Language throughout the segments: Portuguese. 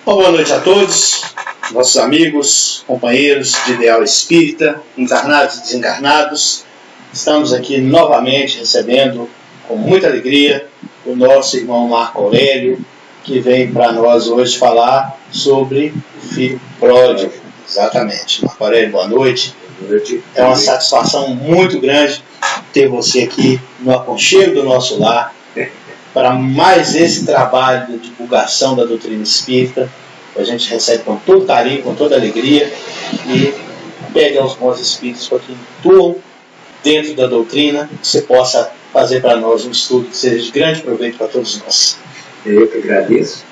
Boa noite a todos, nossos amigos, companheiros de ideal espírita, encarnados e desencarnados. Estamos aqui novamente recebendo com muita alegria o nosso irmão Marco Aurélio, que vem para nós hoje falar sobre o filho pródigo. Exatamente. Marco Aurélio, boa noite. Boa noite. É uma satisfação muito grande ter você aqui no aconchego do nosso lar para mais esse trabalho de divulgação da doutrina espírita. A gente recebe com todo carinho, com toda alegria, e pede aos bons espíritos para que atuam dentro da doutrina, que você possa fazer para nós um estudo que seja de grande proveito para todos nós. Eu que agradeço.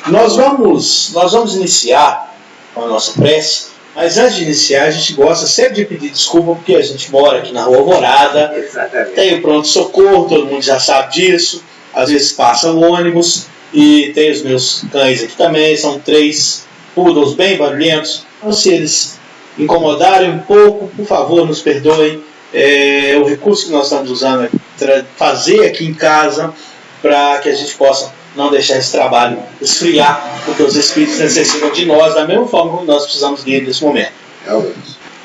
Nós vamos iniciar com a nossa prece, mas antes de iniciar a gente gosta sempre de pedir desculpa porque a gente mora aqui na Rua Alvorada. Exatamente. Tem o pronto-socorro, todo mundo já sabe disso, às vezes passa o ônibus. E tem os meus cães aqui também, são 3 poodles bem barulhentos. Então, se eles incomodarem um pouco, por favor, nos perdoem. O recurso que nós estamos usando é fazer aqui em casa para que a gente possa não deixar esse trabalho esfriar, porque os espíritos necessitam de nós da mesma forma como nós precisamos dele nesse momento.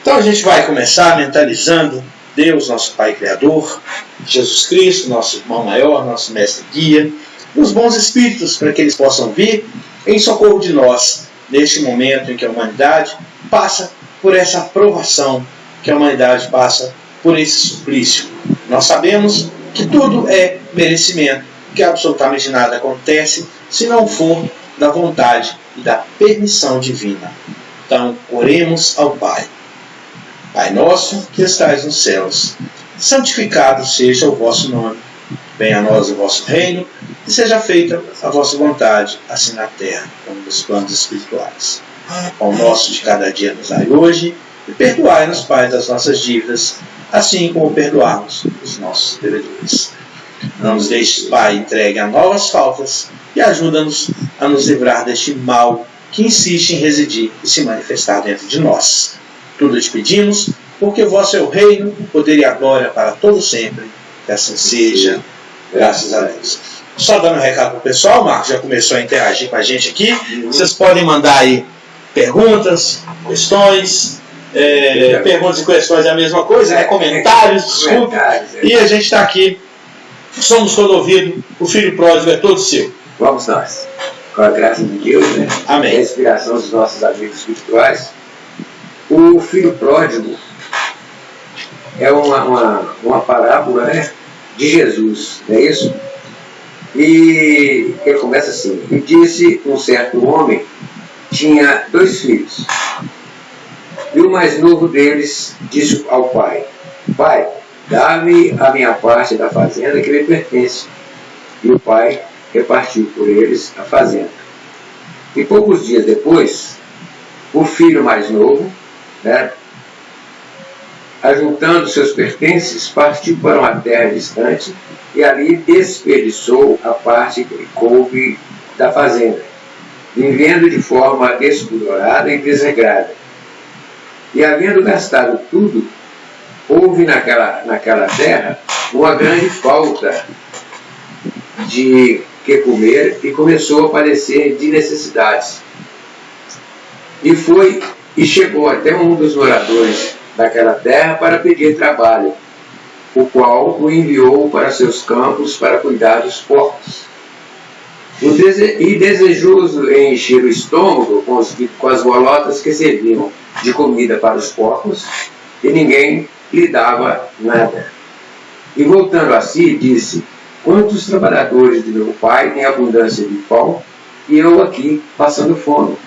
Então a gente vai começar mentalizando Deus, nosso Pai Criador, Jesus Cristo, nosso irmão maior, nosso mestre guia, os bons espíritos, para que eles possam vir em socorro de nós, neste momento em que a humanidade passa por essa provação, que a humanidade passa por esse suplício. Nós sabemos que tudo é merecimento, que absolutamente nada acontece se não for da vontade e da permissão divina. Então, oremos ao Pai. Pai nosso, que estais nos céus, santificado seja o vosso nome. Venha a nós o vosso reino, e seja feita a vossa vontade, assim na terra como nos planos espirituais. O nosso de cada dia nos dai hoje, e perdoai-nos, Pai, das nossas dívidas, assim como perdoarmos os nossos devedores. Não nos deixes, Pai, entregue a novas faltas, e ajuda-nos a nos livrar deste mal que insiste em residir e se manifestar dentro de nós. Tudo te pedimos, porque vosso é o reino, o poder e a glória para todo sempre. Que assim seja. Graças a Deus. Só dando um recado para o pessoal, o Marcos já começou a interagir com a gente aqui. Vocês podem mandar aí perguntas, questões. Perguntas e questões é a mesma coisa, né? Comentários, desculpe. E a gente está aqui. Somos todo ouvido. O filho pródigo é todo seu. Vamos nós. Com a graça de Deus, né? Amém. A inspiração dos nossos amigos espirituais. O filho pródigo é uma parábola, né, de Jesus, não é isso? E ele começa assim: e disse um certo homem, tinha 2 filhos, e o mais novo deles disse ao pai: Pai, dá-me a minha parte da fazenda que me pertence. E o pai repartiu por eles a fazenda. E poucos dias depois, o filho mais novo, né, ajuntando seus pertences, partiu para uma terra distante e ali desperdiçou a parte que lhe coube da fazenda, vivendo de forma despudorada e desregrada. E havendo gastado tudo, houve naquela terra uma grande falta de que comer e começou a padecer de necessidades. E chegou até um dos moradores daquela terra para pedir trabalho, o qual o enviou para seus campos para cuidar dos porcos. E desejoso em encher o estômago com as bolotas que serviam de comida para os porcos, e ninguém lhe dava nada. E voltando a si, disse: Quantos trabalhadores de meu pai têm abundância de pão, e eu aqui passando fome.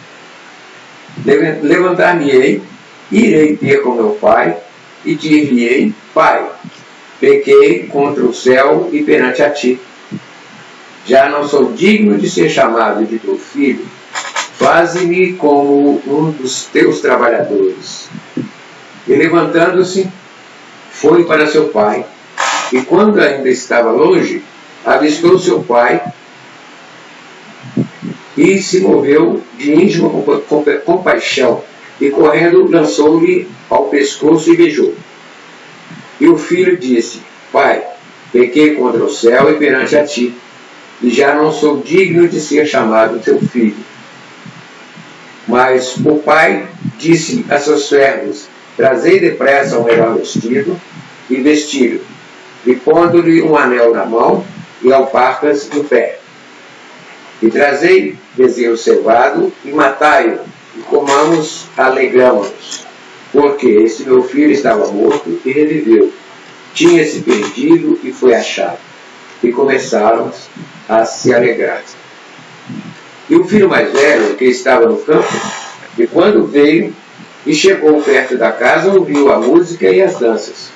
Levantar-me-ei, irei ter com meu pai, e dir-lhe-ei: Pai, pequei contra o céu e perante a ti. Já não sou digno de ser chamado de teu filho. Faze-me como um dos teus trabalhadores. E levantando-se, foi para seu pai. E quando ainda estava longe, avistou seu pai e se moveu de íntima compaixão. E correndo, lançou-lhe ao pescoço e beijou. E o filho disse: Pai, pequei contra o céu e perante a ti, e já não sou digno de ser chamado teu filho. Mas o pai disse a seus servos: Trazei depressa o melhor vestido e vesti-lo, e pondo-lhe um anel na mão e alparcas no pé. E trazei bezerro cevado e matai-o, e comamos, alegramo-nos, porque esse meu filho estava morto e reviveu, tinha-se perdido e foi achado. E começaram a se alegrar. E o filho mais velho, que estava no campo, e quando veio e chegou perto da casa, ouviu a música e as danças.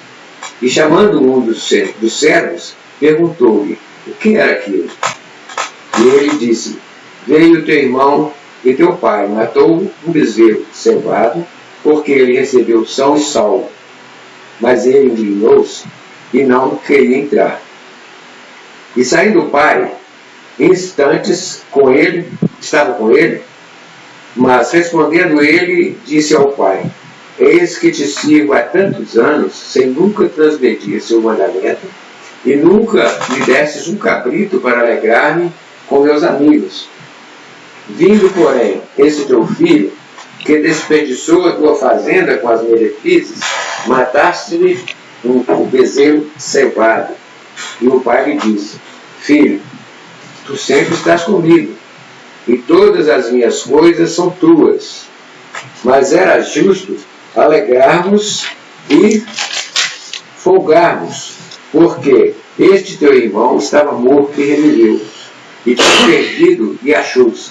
E chamando um dos servos, perguntou-lhe o que era aquilo. E ele disse: Veio teu irmão e teu pai matou um bezerro cevado, porque ele recebeu são e salvo. Mas ele indignou-se e não queria entrar. E saindo o pai, instantes estava com ele, mas respondendo ele, disse ao pai: Eis que te sirvo há tantos anos, sem nunca transgredir seu mandamento, e nunca me destes um cabrito para alegrar-me com meus amigos. Vindo, porém, esse teu filho, que desperdiçou a tua fazenda com as meretrizes, mataste-lhe um bezerro cevado. E o pai lhe disse: Filho, tu sempre estás comigo, e todas as minhas coisas são tuas. Mas era justo alegrarmos e folgarmos, porque este teu irmão estava morto e reviveu, e tinha perdido e achou-se.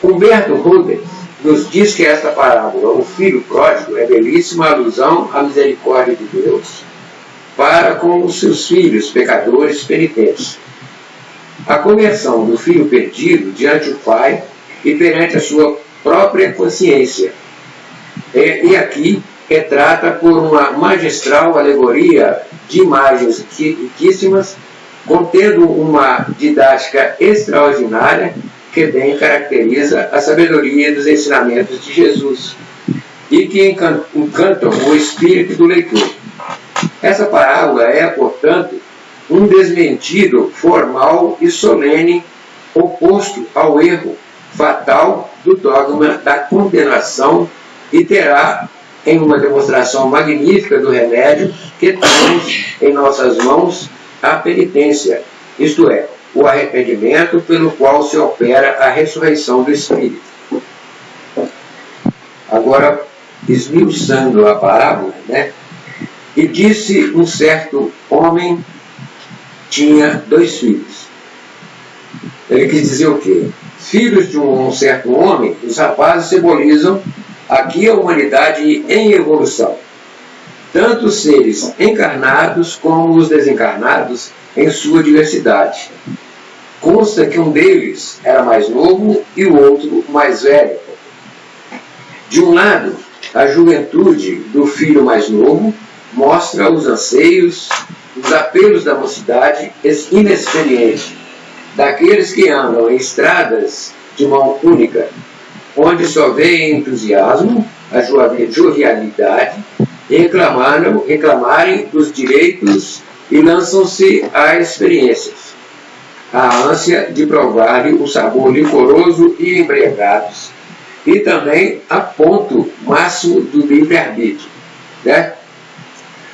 Humberto Rubens nos diz que esta parábola, o filho pródigo, é belíssima alusão à misericórdia de Deus para com os seus filhos pecadores penitentes. A conversão do filho perdido diante do pai e perante a sua própria consciência. E aqui retrata por uma magistral alegoria de imagens riquíssimas, contendo uma didática extraordinária que bem caracteriza a sabedoria dos ensinamentos de Jesus e que encantam o espírito do leitor. Essa parábola é, portanto, um desmentido formal e solene, oposto ao erro fatal do dogma da condenação, e terá, em uma demonstração magnífica do remédio que temos em nossas mãos, a penitência, isto é, o arrependimento pelo qual se opera a ressurreição do Espírito. Agora, esmiuçando a parábola, e disse um certo homem tinha 2 filhos. Ele quis dizer o quê? Filhos de um certo homem, os rapazes simbolizam aqui a humanidade em evolução. Tanto os seres encarnados como os desencarnados em sua diversidade. Consta que um deles era mais novo e o outro mais velho. De um lado, a juventude do filho mais novo mostra os anseios, os apelos da mocidade inexperiente, daqueles que andam em estradas de mão única, onde só veem entusiasmo, a jovialidade, e reclamarem dos direitos e lançam-se a experiências, a ânsia de provar o sabor licoroso e embriagados, e também a ponto máximo do livre-arbítrio.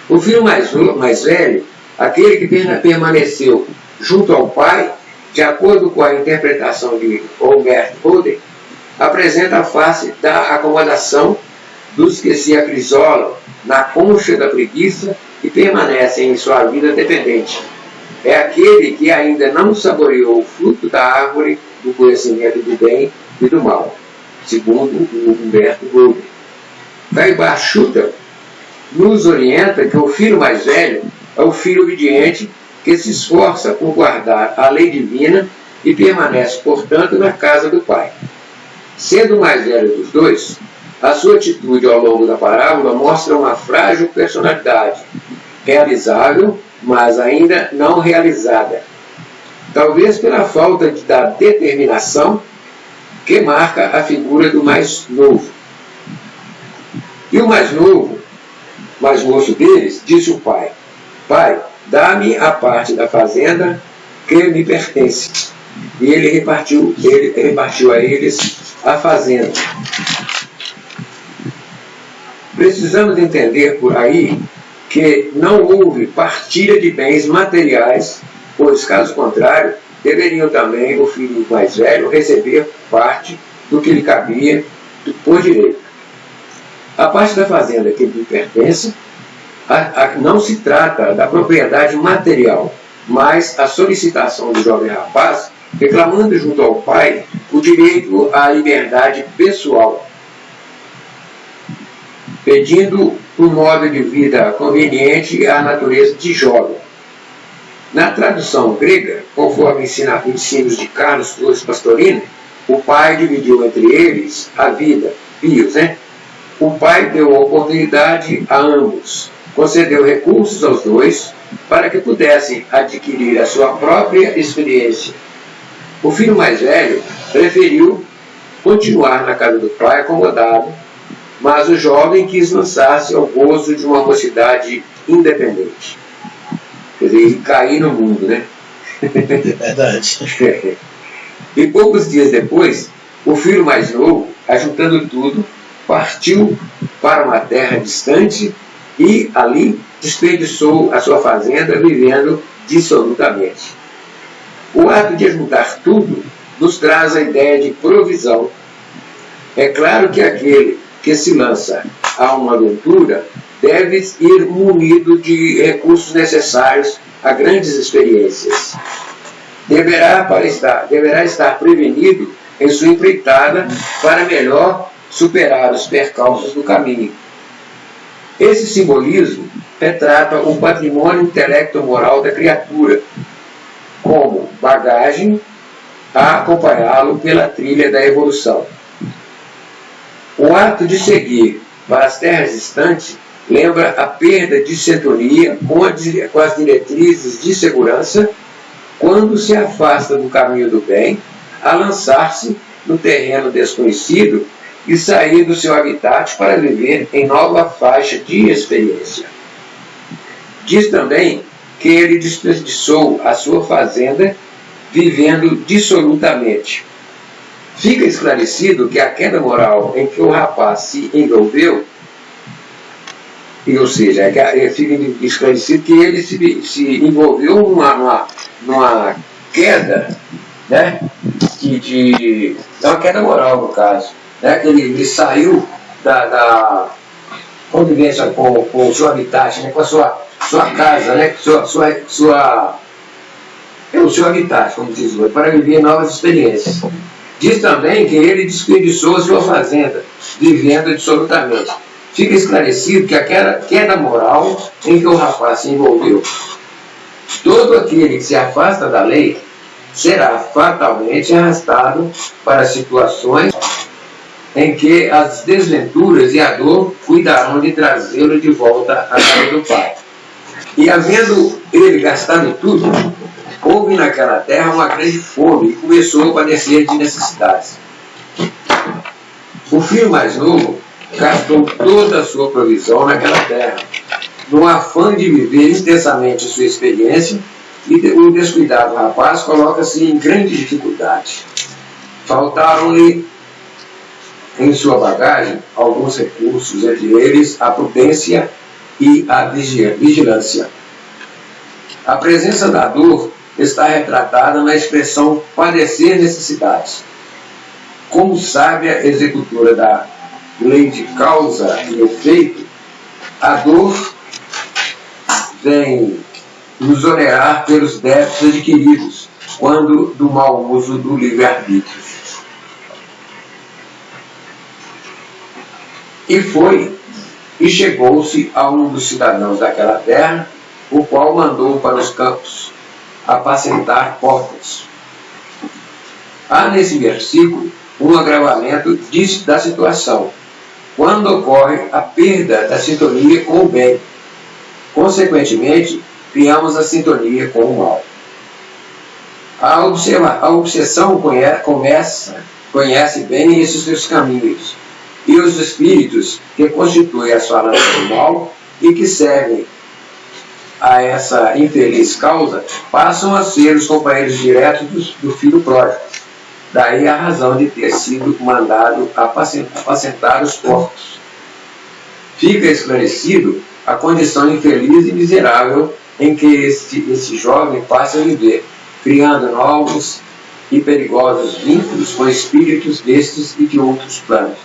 O filho mais velho, aquele que permaneceu junto ao pai, de acordo com a interpretação de Humberto Rubens, apresenta a face da acomodação dos que se acrisolam na concha da preguiça e permanecem em sua vida dependente. é aquele que ainda não saboreou o fruto da árvore do conhecimento do bem e do mal, segundo o Humberto Golden. Caibar Schutter nos orienta que o filho mais velho é o filho obediente que se esforça por guardar a lei divina e permanece, portanto, na casa do pai. Sendo o mais velho dos dois, a sua atitude ao longo da parábola mostra uma frágil personalidade, realizável, mas ainda não realizada, talvez pela falta da determinação que marca a figura do mais novo. E o mais moço deles, disse o pai: Pai, dá-me a parte da fazenda que me pertence. E ele repartiu a eles a fazenda. Precisamos entender por aí que não houve partilha de bens materiais, pois, caso contrário, deveriam também o filho mais velho receber parte do que lhe cabia por direito. A parte da fazenda que lhe pertence não se trata da propriedade material, mas a solicitação do jovem rapaz, reclamando junto ao pai o direito à liberdade pessoal, pedindo um modo de vida conveniente à natureza de jovem. Na tradução grega, conforme ensinos de Carlos Flores Pastorino, o pai dividiu entre eles a vida, bios, né? O pai deu oportunidade a ambos, concedeu recursos aos dois para que pudessem adquirir a sua própria experiência. O filho mais velho preferiu continuar na casa do pai acomodado, mas o jovem quis lançar-se ao gozo de uma mocidade independente. Quer dizer, cair no mundo, né? É verdade. E poucos dias depois, o filho mais novo, ajuntando tudo, partiu para uma terra distante e ali desperdiçou a sua fazenda vivendo dissolutamente. O ato de ajuntar tudo nos traz a ideia de provisão. É claro que aquele que se lança a uma aventura deve ir munido de recursos necessários a grandes experiências. Deverá estar prevenido em sua empreitada para melhor superar os percalços do caminho. Esse simbolismo retrata o patrimônio intelecto-moral da criatura, como bagagem a acompanhá-lo pela trilha da evolução. O ato de seguir para as terras distantes lembra a perda de sintonia com as diretrizes de segurança quando se afasta do caminho do bem, a lançar-se no terreno desconhecido e sair do seu habitat para viver em nova faixa de experiência. Diz também que ele desperdiçou a sua fazenda vivendo dissolutamente. Fica esclarecido que a queda moral em que o rapaz se envolveu, ou seja, fica esclarecido que ele se envolveu numa queda, né, é uma queda moral, no caso, né, que ele saiu da convivência com o seu habitat, né, com a sua casa, né, o seu habitat, como diz hoje, para viver novas experiências. Diz também que ele desperdiçou a sua fazenda, vivendo dissolutamente. Fica esclarecido que aquela queda moral em que o rapaz se envolveu, todo aquele que se afasta da lei será fatalmente arrastado para situações em que as desventuras e a dor cuidarão de trazê-lo de volta à casa do pai. E havendo ele gastado tudo, houve naquela terra uma grande fome e começou a padecer de necessidades. O filho mais novo gastou toda a sua provisão naquela terra, no afã de viver intensamente sua experiência, e o descuidado rapaz coloca-se em grande dificuldade. Faltaram-lhe em sua bagagem alguns recursos, entre eles a prudência e a vigilância. A presença da dor está retratada na expressão padecer necessidades. Como sábia executora da lei de causa e efeito, a dor vem nos onerar pelos débitos adquiridos, quando do mau uso do livre-arbítrio. E chegou-se a um dos cidadãos daquela terra, o qual mandou para os campos apacentar porcos. Há nesse versículo um agravamento da situação, quando ocorre a perda da sintonia com o bem. Consequentemente, criamos a sintonia com o mal. A obsessão conhece bem esses seus caminhos, e os espíritos que constituem as falanges do mal e que servem a essa infeliz causa passam a ser os companheiros diretos do filho pródigo. Daí a razão de ter sido mandado apacentar os porcos. Fica esclarecido a condição infeliz e miserável em que esse jovem passa a viver, criando novos e perigosos vínculos com espíritos destes e de outros planos.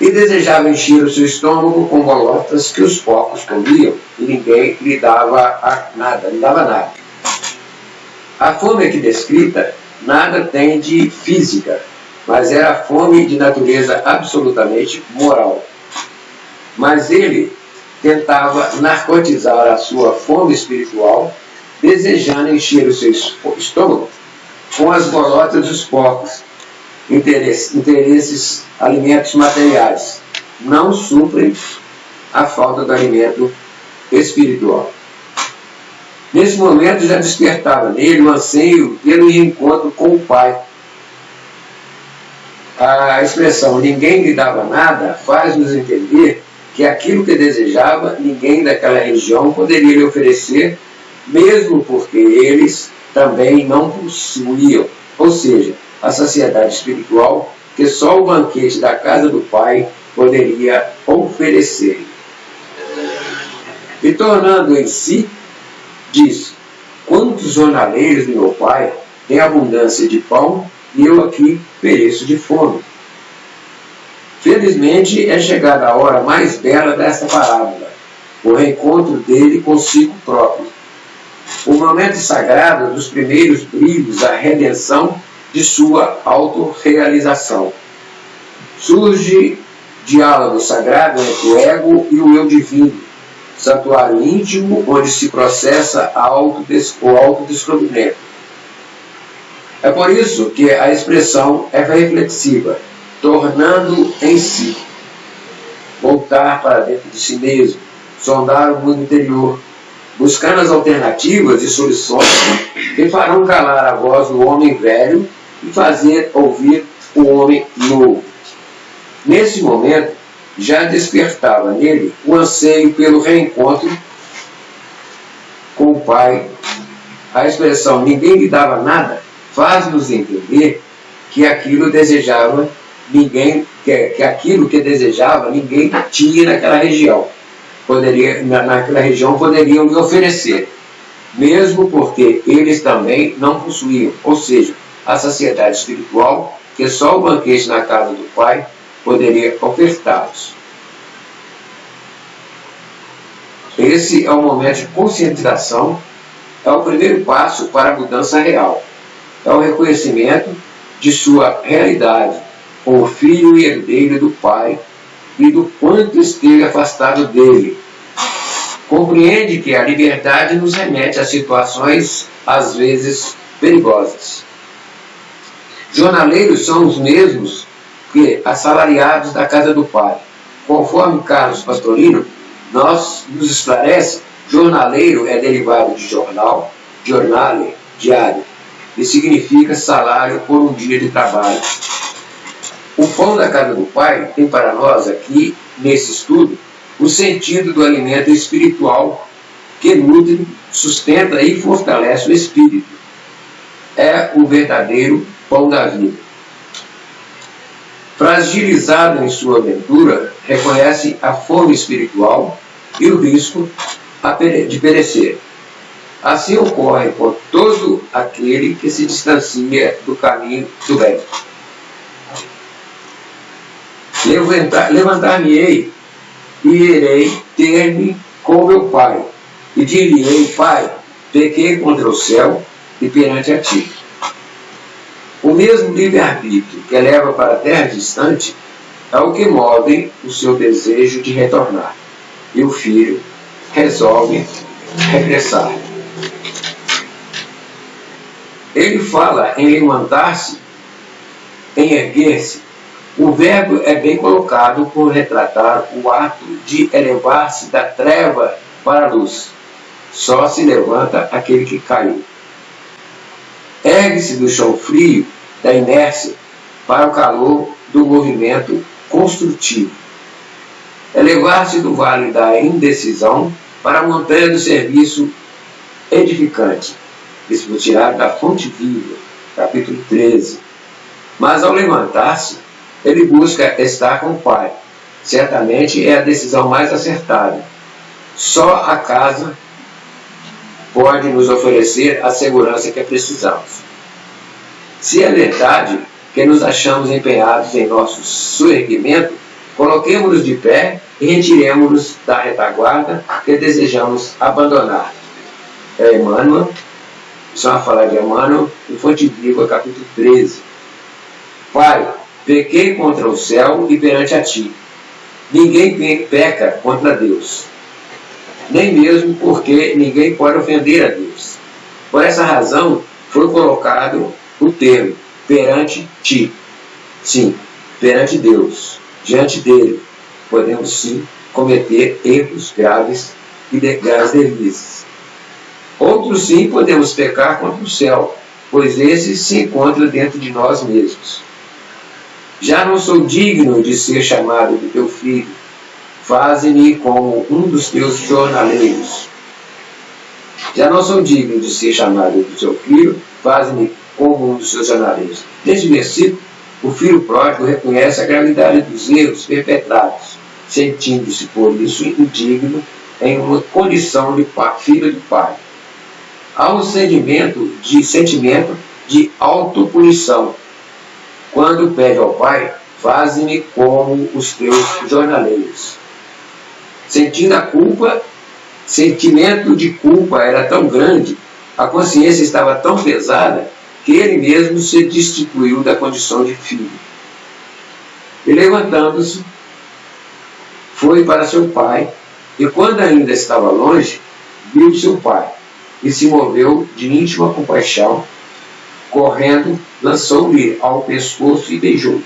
E desejava encher o seu estômago com bolotas que os porcos comiam, e ninguém lhe dava nada. A fome aqui descrita nada tem de física, mas era fome de natureza absolutamente moral. Mas ele tentava narcotizar a sua fome espiritual, desejando encher o seu estômago com as bolotas dos porcos. Interesses, alimentos materiais não suprem a falta do alimento espiritual. Nesse momento já despertava nele o anseio pelo reencontro com o Pai. A expressão "ninguém lhe dava nada" faz-nos entender que aquilo que desejava, ninguém daquela região poderia lhe oferecer, mesmo porque eles também não possuíam, ou seja, a saciedade espiritual que só o banquete da casa do Pai poderia oferecer. E tornando em si, diz: quantos jornaleiros do meu Pai têm abundância de pão e eu aqui pereço de fome. Felizmente é chegada a hora mais bela desta parábola, o reencontro dele consigo próprio, o momento sagrado dos primeiros brilhos da redenção de sua autorrealização. Surge diálogo sagrado entre o ego e o eu divino, santuário íntimo onde se processa o autodescobrimento. É por isso que a expressão é reflexiva, tornando em si, voltar para dentro de si mesmo, sondar o mundo interior, buscando as alternativas e soluções que farão calar a voz do homem velho e fazer ouvir o homem novo. Nesse momento, já despertava nele o anseio pelo reencontro com o Pai. A expressão "ninguém lhe dava nada" faz-nos entender que aquilo desejava ninguém, que aquilo que desejava ninguém tinha naquela região. Naquela região poderiam lhe oferecer, mesmo porque eles também não possuíam, ou seja, a saciedade espiritual que só o banquete na casa do Pai poderia ofertá-los. Esse é o momento de conscientização, é o primeiro passo para a mudança real. É o reconhecimento de sua realidade como filho e herdeiro do Pai e do quanto esteve afastado dele. Compreende que a liberdade nos remete a situações, às vezes, perigosas. Jornaleiros são os mesmos que assalariados da casa do Pai. Conforme Carlos Pastorino nos esclarece, jornaleiro é derivado de jornal, giornale, diário, e significa salário por um dia de trabalho. O pão da casa do Pai tem para nós aqui, nesse estudo, o sentido do alimento espiritual que nutre, sustenta e fortalece o espírito. É o verdadeiro pão da vida. Fragilizado em sua aventura, reconhece a fome espiritual e o risco de perecer. Assim ocorre com todo aquele que se distancia do caminho do bem. Levantar-me-ei e irei ter-me com meu Pai, e dir-lhe-ei: Pai, pequei contra o céu e perante a ti. O mesmo livre-arbítrio que leva para a terra distante é o que move o seu desejo de retornar. E o filho resolve regressar. Ele fala em levantar-se, em erguer-se. O verbo é bem colocado por retratar o ato de elevar-se da treva para a luz. Só se levanta aquele que caiu. Ergue-se do chão frio, da inércia, para o calor do movimento construtivo. Elevar-se do vale da indecisão para a montanha do serviço edificante. Isso foi tirado da Fonte Viva, capítulo 13. Mas ao levantar-se, ele busca estar com o Pai. Certamente é a decisão mais acertada. Só a casa pode nos oferecer a segurança que precisamos. Se é verdade que nos achamos empenhados em nosso soerguimento, coloquemo-nos de pé e retiremo-nos da retaguarda que desejamos abandonar. É Emmanuel, isso é uma fala de Emmanuel, em Fonte Viva, capítulo 13. Pai, pequei contra o céu e perante a ti. Ninguém peca contra Deus, nem mesmo porque ninguém pode ofender a Deus. Por essa razão, foi colocado o termo perante ti. Sim, perante Deus, diante dele, podemos sim cometer erros graves e graves deslizes. Outros sim podemos pecar contra o céu, pois esse se encontra dentro de nós mesmos. Já não sou digno de ser chamado de teu filho, faze-me como um dos teus jornaleiros. Já não sou digno de ser chamado de teu filho, faze-me como um dos seus jornaleiros. Neste versículo, o filho pródigo reconhece a gravidade dos erros perpetrados, sentindo-se por isso indigno em uma condição de filho do pai. Há um sentimento de autopunição, quando pede ao pai: faze-me como os teus jornaleiros. Sentindo a culpa, sentimento de culpa era tão grande, a consciência estava tão pesada, que ele mesmo se destituiu da condição de filho. E levantando-se, foi para seu pai, e quando ainda estava longe, viu seu pai, e se moveu de íntima compaixão, correndo, lançou-lhe ao pescoço e beijou.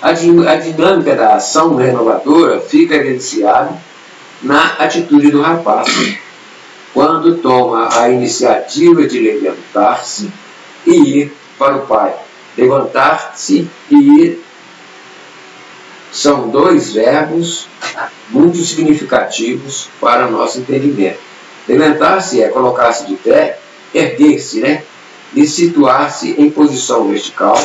A dinâmica da ação renovadora fica evidenciada na atitude do rapaz, quando toma a iniciativa de levantar-se e ir para o pai. Levantar-se e ir são dois verbos muito significativos para o nosso entendimento. Levantar-se é colocar-se de pé, erguer-se, e situar-se em posição vertical,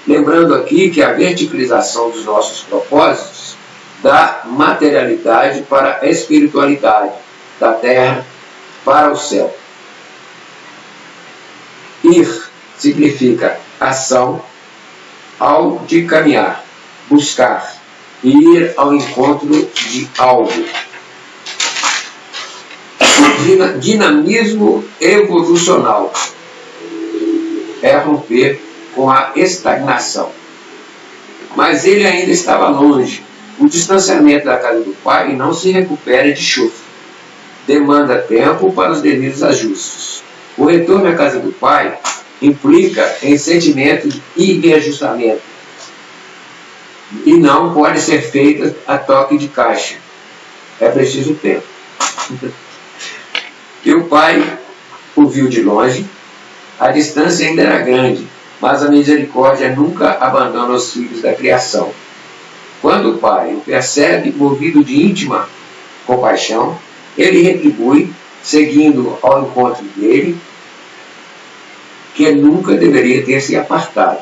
lembrando aqui que a verticalização dos nossos propósitos dá materialidade para a espiritualidade, da terra para o céu. Ir significa ação ao de caminhar, buscar, ir ao encontro de algo. Dinamismo evolucional é romper com a estagnação. Mas ele ainda estava longe. O distanciamento da casa do pai não se recupera de chufre. Demanda tempo para os devidos ajustes. O retorno à casa do pai implica em sentimento de reajustamento. E não pode ser feito a toque de caixa. É preciso tempo. E o pai o viu de longe. A distância ainda era grande, mas a misericórdia nunca abandona os filhos da criação. Quando o pai o percebe movido de íntima compaixão, ele retribui, seguindo ao encontro dele, que nunca deveria ter se apartado.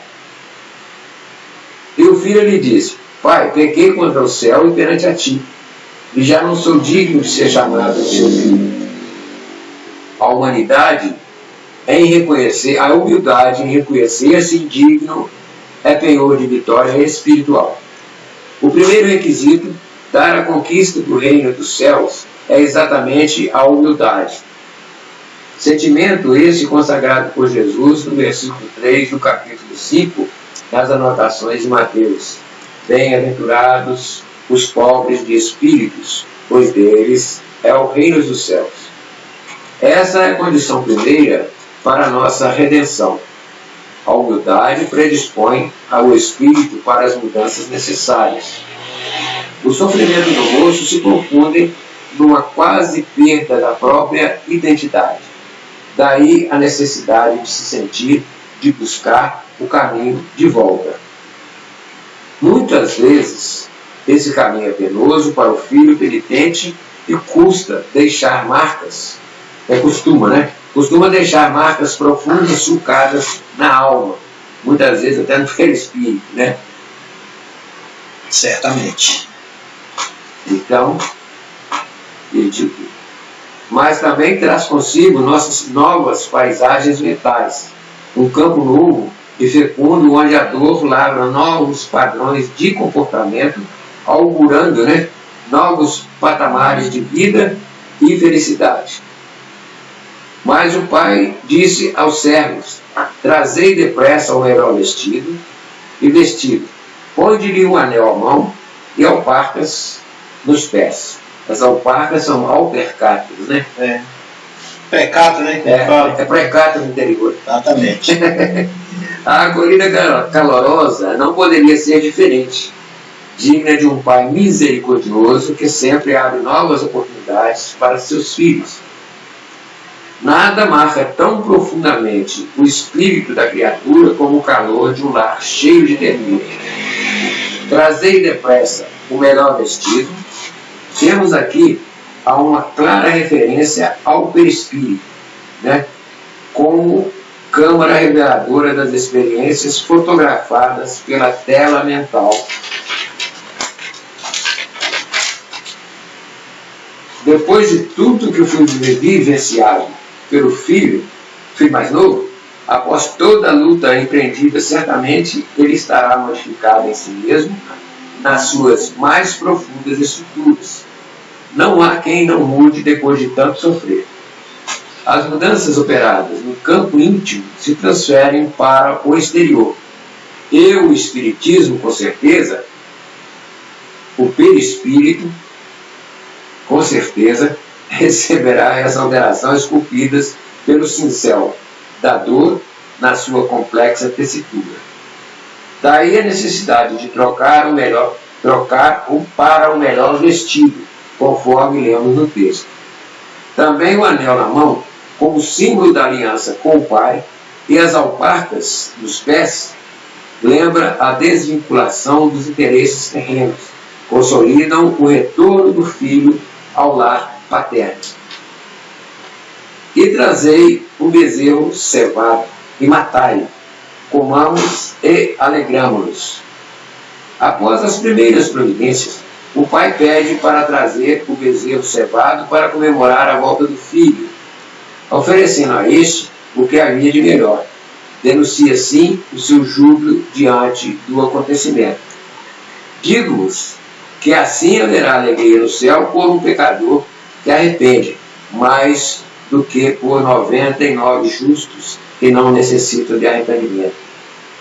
E o filho lhe disse: Pai, pequei contra o céu e perante a ti, e já não sou digno de ser chamado de teu filho. A humanidade a humildade em reconhecer-se indigno é penhor de vitória espiritual. O primeiro requisito, dar a conquista do reino dos céus, é exatamente a humildade. Sentimento esse consagrado por Jesus no versículo 3 do capítulo 5, nas anotações de Mateus. Bem-aventurados os pobres de espíritos, pois deles é o reino dos céus. Essa é a condição primeira para a nossa redenção. A humildade predispõe ao espírito para as mudanças necessárias. O sofrimento do moço se confunde numa quase perda da própria identidade. Daí a necessidade de se sentir, de buscar o caminho de volta. Muitas vezes, esse caminho é penoso para o filho penitente e custa deixar marcas. Costuma deixar marcas profundas, sulcadas na alma. Muitas vezes até no perispírito, né? Certamente. Então, mas também traz consigo nossas novas paisagens mentais. Um campo novo e fecundo onde a dor lavra novos padrões de comportamento, augurando, novos patamares de vida e felicidade. Mas o pai disse aos servos: trazei depressa o melhor vestido, ponde-lhe um anel à mão e alparcas nos pés. As alparcas são alpercatas, né? Precato, né? É precato no interior. Exatamente. A acolhida calorosa não poderia ser diferente, digna de um pai misericordioso que sempre abre novas oportunidades para seus filhos. Nada marca tão profundamente o espírito da criatura como o calor de um lar cheio de ternura. Trazei depressa o melhor vestido. Temos aqui uma clara referência ao perispírito, como câmara reveladora das experiências fotografadas pela tela mental. Depois de tudo que foi vivenciado pelo filho mais novo, após toda a luta empreendida, certamente ele estará modificado em si mesmo, nas suas mais profundas estruturas. Não há quem não mude depois de tanto sofrer. As mudanças operadas no campo íntimo se transferem para o exterior. E o espiritismo, com certeza, o perispírito, com certeza, receberá essas alterações esculpidas pelo cincel da dor na sua complexa tessitura. Daí a necessidade de trocar para o melhor vestido, conforme lemos no texto. Também o anel na mão, como símbolo da aliança com o Pai, e as alparcas nos pés, lembra a desvinculação dos interesses terrenos, consolidam o retorno do filho ao lar paterno. E trazei um bezerro cevado e matai-o, comamos e alegramo-nos. Após as primeiras providências, o pai pede para trazer o bezerro cevado para comemorar a volta do filho, oferecendo a este o que havia de melhor. Denuncia assim o seu júbilo diante do acontecimento. Digo-vos que assim haverá alegria no céu por um pecador que arrepende, mais do que por 99 justos que não necessitam de arrependimento.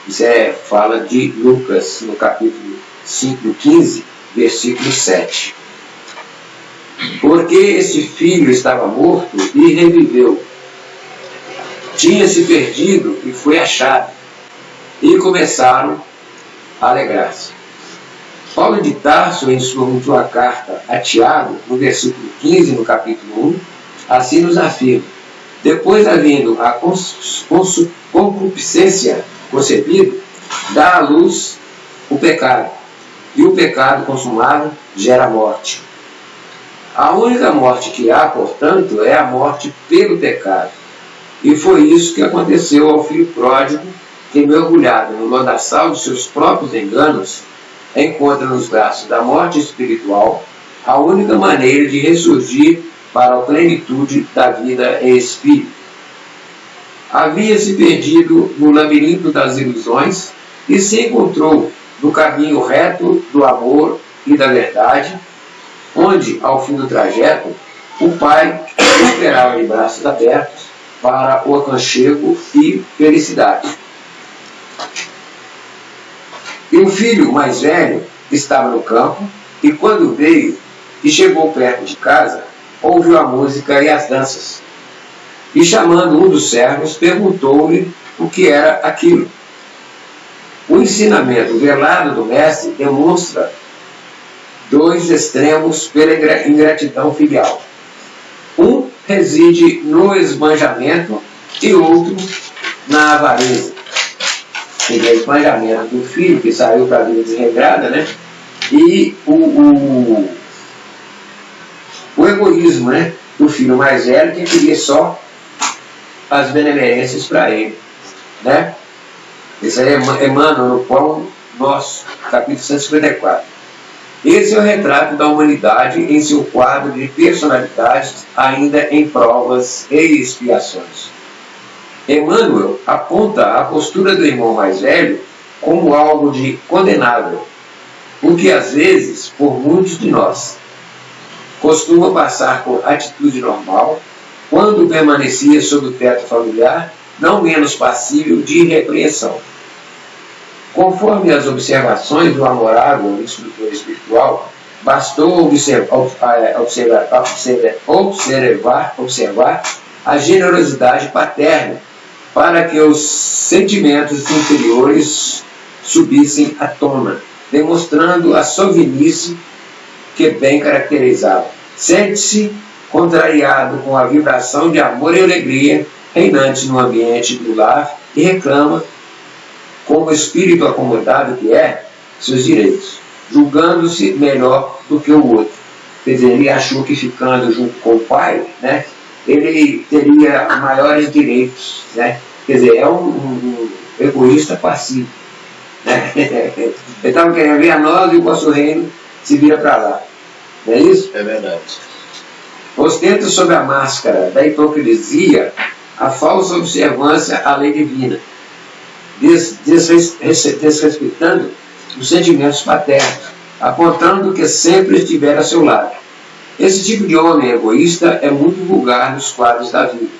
Isso fala de Lucas, no capítulo 5:15, versículo 7. Porque este filho estava morto e reviveu. Tinha se perdido e foi achado. E começaram a alegrar-se. Paulo de Tarso, em sua carta a Tiago, no versículo 15, no capítulo 1, assim nos afirma: depois havendo a concupiscência concebido, dá à luz o pecado, e o pecado consumado gera morte. A única morte que há, portanto, é a morte pelo pecado. E foi isso que aconteceu ao filho pródigo, que, mergulhado no lodaçal de seus próprios enganos, encontra nos braços da morte espiritual a única maneira de ressurgir para a plenitude da vida em espírito. Havia se perdido no labirinto das ilusões e se encontrou no caminho reto do amor e da verdade, onde, ao fim do trajeto, o pai esperava de braços abertos para o aconchego e felicidade. E o filho mais velho estava no campo, e quando veio e chegou perto de casa, ouviu a música e as danças. E chamando um dos servos, perguntou-lhe o que era aquilo. O ensinamento velado do mestre demonstra dois extremos pela ingratidão filial. Um reside no esbanjamento e outro na avareza. O esbanjamento do filho que saiu para a vida desregrada, né? E o egoísmo, né, do filho mais velho, que queria só as benemerências para ele, né? Isso aí é Emmanuel no Pão Nosso, capítulo 154. Esse é o retrato da humanidade em seu quadro de personalidades ainda em provas e expiações. Emmanuel aponta a postura do irmão mais velho como algo de condenável, o que às vezes, por muitos de nós, costuma passar por atitude normal quando permanecia sob o teto familiar, não menos passível de repreensão. Conforme as observações do amorável instrutor espiritual, bastou observar a generosidade paterna para que os sentimentos inferiores subissem à tona, demonstrando a sovinice que bem caracterizava. Sente-se contrariado com a vibração de amor e alegria reinante no ambiente do lar e reclama, como espírito acomodado que é, seus direitos, julgando-se melhor do que o outro. Quer dizer, ele achou que ficando junto com o pai, né, ele teria maiores direitos, né? Quer dizer, é um egoísta passivo, né? Ele estava querendo ver a nós e o vosso reino se vira para lá. Não é isso? É verdade. Ostenta sob a máscara da hipocrisia a falsa observância à lei divina, desrespeitando os sentimentos paternos, apontando que sempre estiver a seu lado. Esse tipo de homem egoísta é muito vulgar nos quadros da vida.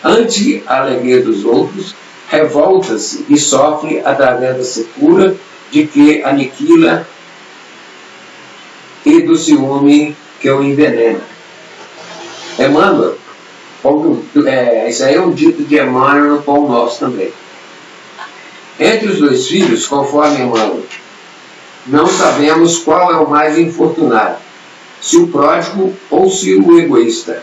Ante a alegria dos outros, revolta-se e sofre através da secura de que aniquila e do ciúme que o envenena. Emmanuel, isso aí é um dito de Emmanuel no Pão Nosso também. Entre os dois filhos, conforme Emmanuel, não sabemos qual é o mais infortunado, se o pródigo ou se o egoísta.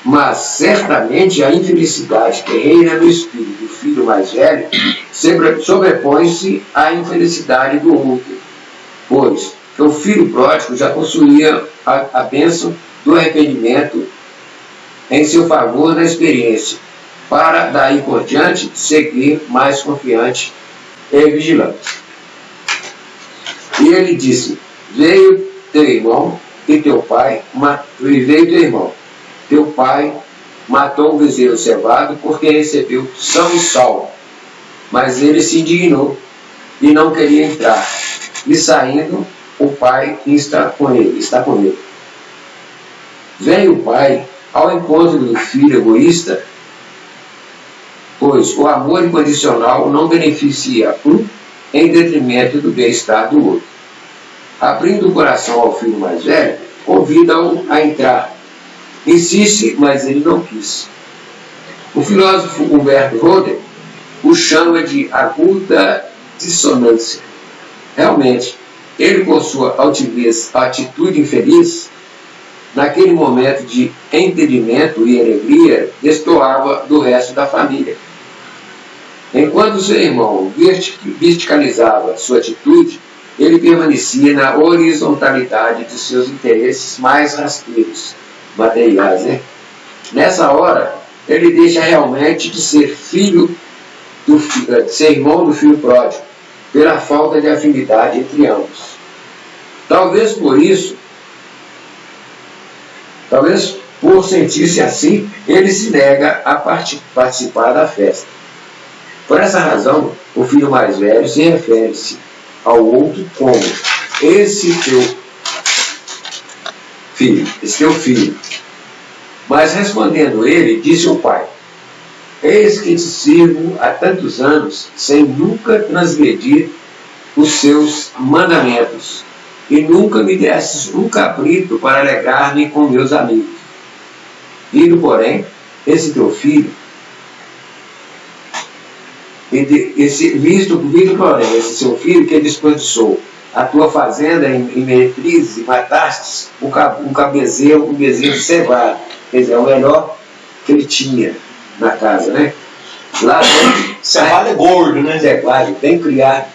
Mas certamente a infelicidade que reina no espírito do filho mais velho sobrepõe-se à infelicidade do outro, pois que o filho pródigo já possuía a bênção do arrependimento em seu favor na experiência, para daí por diante seguir mais confiante e vigilante. E ele disse: veio teu irmão e teu pai, veio teu irmão, teu pai matou o bezerro cevado porque recebeu são e salvo. Mas ele se indignou e não queria entrar. E saindo, o pai está com ele. Veio o pai ao encontro do filho egoísta, pois o amor incondicional não beneficia um em detrimento do bem-estar do outro. Abrindo o coração ao filho mais velho, convida-o a entrar. Insiste, mas ele não quis. O filósofo Humberto Roder o chama de aguda dissonância. Realmente, ele, com sua atitude infeliz, naquele momento de entendimento e alegria, destoava do resto da família. Enquanto seu irmão verticalizava sua atitude, ele permanecia na horizontalidade de seus interesses mais rasteiros, materiais, né? Nessa hora, ele deixa realmente de ser ser irmão do filho pródigo, pela falta de afinidade entre ambos. Talvez por sentir-se assim, ele se nega a participar da festa. Por essa razão, o filho mais velho se refere-se ao outro como: esse teu esse teu filho. Mas respondendo ele, disse o pai: eis que te sirvo há tantos anos, sem nunca transgredir os seus mandamentos, e nunca me destes um cabrito para alegrar-me com meus amigos. Vindo, porém, esse teu filho, porém, esse seu filho que desperdiçou a tua fazenda em meretrizes e mataste um bezerro cevado. Quer dizer, é o melhor que ele tinha na casa, né? Lá dentro, cevado é gordo, né? Cevado, bem criado,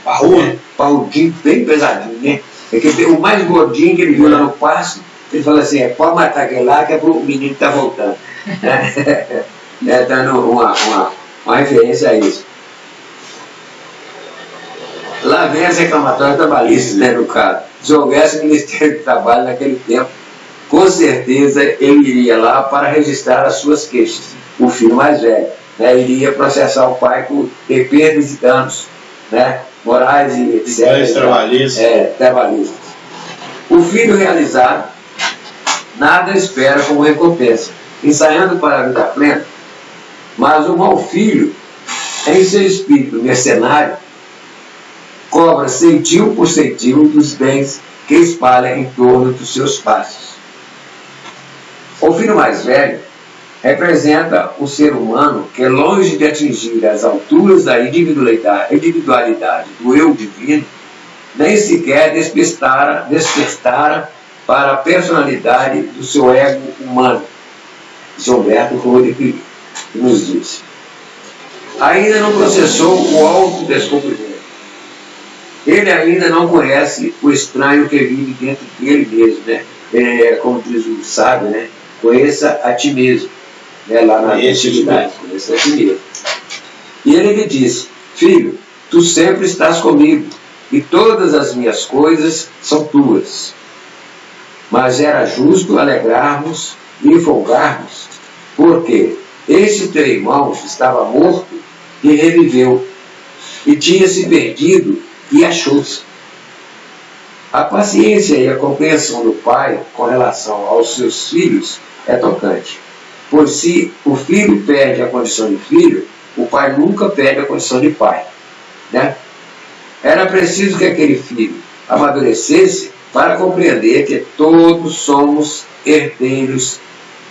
parrudinho, bem pesadinho, né? É que o mais gordinho que ele viu lá no pasto, ele falou assim: pode matar aquele lá que é pro menino que tá voltando. Dando uma referência a isso. Lá vem as reclamatórias trabalhistas, né, no caso. Se houvesse o Ministério do Trabalho naquele tempo, com certeza ele iria lá para registrar as suas queixas. O filho mais velho, né, iria processar o pai por ter perdas e danos, né, morais e etc. Trabalhistas. O filho realizado nada espera como recompensa, ensaiando para a vida plena. Mas o mau filho, em seu espírito mercenário, cobra centil por centil dos bens que espalha em torno dos seus passos. O filho mais velho representa o ser humano que, longe de atingir as alturas da individualidade do eu divino, nem sequer despertara para a personalidade do seu ego humano. Isso Humberto Rodrigues nos disse. Ainda não processou o autodescobrimento. Ele ainda não conhece o estranho que vive dentro dele mesmo, né? Como diz o sábio, né? Conheça a ti mesmo, né? Lá na antiguidade, conheça a ti mesmo. E ele lhe disse: filho, tu sempre estás comigo, e todas as minhas coisas são tuas. Mas era justo alegrarmos e folgarmos, porque este teu irmão estava morto e reviveu, e tinha se perdido e achou-se. A paciência e a compreensão do pai com relação aos seus filhos é tocante. Pois se o filho perde a condição de filho, o pai nunca perde a condição de pai, né? Era preciso que aquele filho amadurecesse para compreender que todos somos herdeiros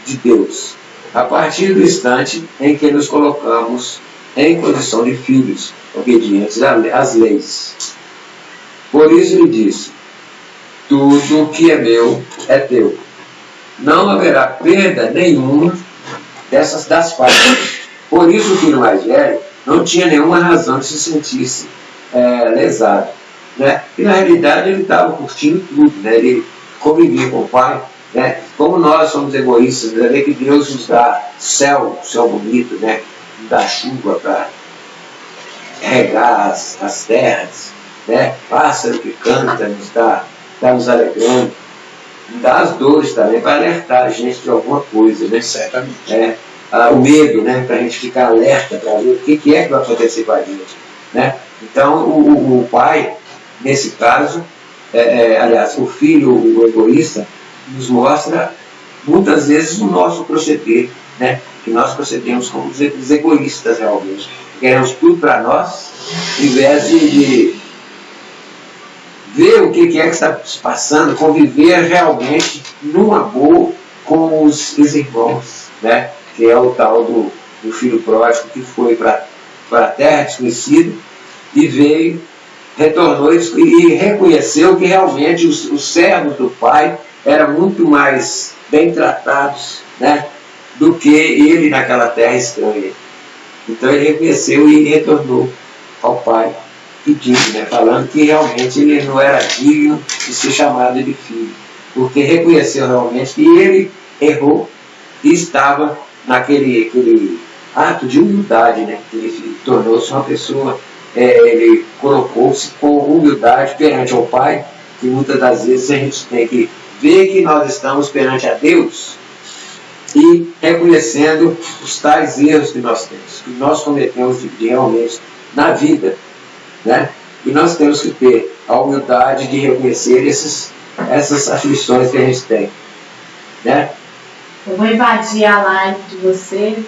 de Deus, a partir do instante em que nos colocamos em condição de filhos, obedientes às leis. Por isso ele disse: tudo que é meu é teu. Não haverá perda nenhuma das partes. Por isso o filho mais velho não tinha nenhuma razão de se sentir lesado, né? E na realidade ele estava curtindo tudo, né? Ele convivia com o pai, né? Como nós somos egoístas, né? Que Deus nos dá céu bonito, né? Nos dá chuva para regar as terras, né? Pássaro que canta está nos alegrando, dá as dores também para alertar a gente de alguma coisa, né? Certamente. O medo, né? Para a gente ficar alerta para ver o que é que vai acontecer com a gente, né? Então o pai, nesse caso, aliás, o filho, o egoísta, nos mostra muitas vezes o nosso proceder, né? Que nós procedemos como os egoístas realmente. Queremos tudo para nós, em vez de ver o que é que está se passando, conviver realmente numa boa com os irmãos, né? Que é o tal do filho pródigo que foi para a terra desconhecida e veio, retornou e reconheceu que realmente os servos do pai eram muito mais bem tratados, né? Do que ele naquela terra estranha. Então ele reconheceu e retornou ao pai, pedindo, né? Falando que realmente ele não era digno de ser chamado de filho, porque reconheceu realmente que ele errou e estava naquele ato de humildade, né? Ele tornou-se uma pessoa, ele colocou-se com humildade perante ao Pai, que muitas das vezes a gente tem que ver que nós estamos perante a Deus e reconhecendo os tais erros que nós temos, que nós cometemos realmente na vida, né? E nós temos que ter a humildade de reconhecer essas aflições que a gente tem. né? Eu vou invadir a live de vocês.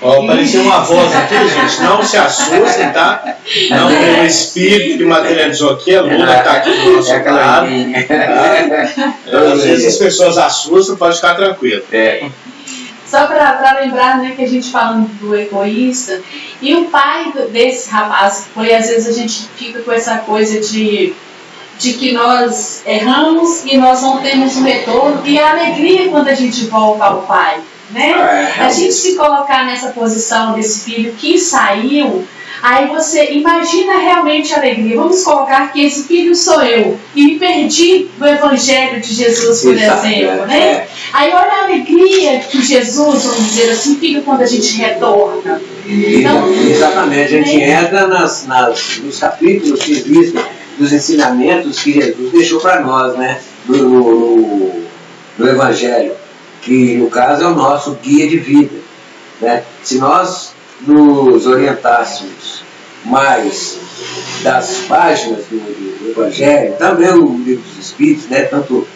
Apareceu uma voz aqui, gente. Não se assustem, tá? Não tem um espírito que materializou aqui. A Lula está aqui do nosso lado. Tá? Às vezes as pessoas assustam, pode ficar tranquilo. Só para lembrar, né, que a gente falando do egoísta, e o pai desse rapaz que foi, às vezes a gente fica com essa coisa de que nós erramos e nós não temos um retorno, e a alegria quando a gente volta ao pai, né? A gente se colocar nessa posição desse filho que saiu, aí você imagina realmente a alegria. Vamos colocar que esse filho sou eu, e me perdi do Evangelho de Jesus, por exemplo, né? Aí olha a alegria que Jesus, vamos dizer assim, fica quando a gente retorna. Então, exatamente, a gente entra nos capítulos que existem, dos ensinamentos que Jesus deixou para nós, né? No Evangelho, que no caso é o nosso guia de vida, né? Se nós nos orientássemos mais das páginas do Evangelho, também o livro dos Espíritos, né? Tanto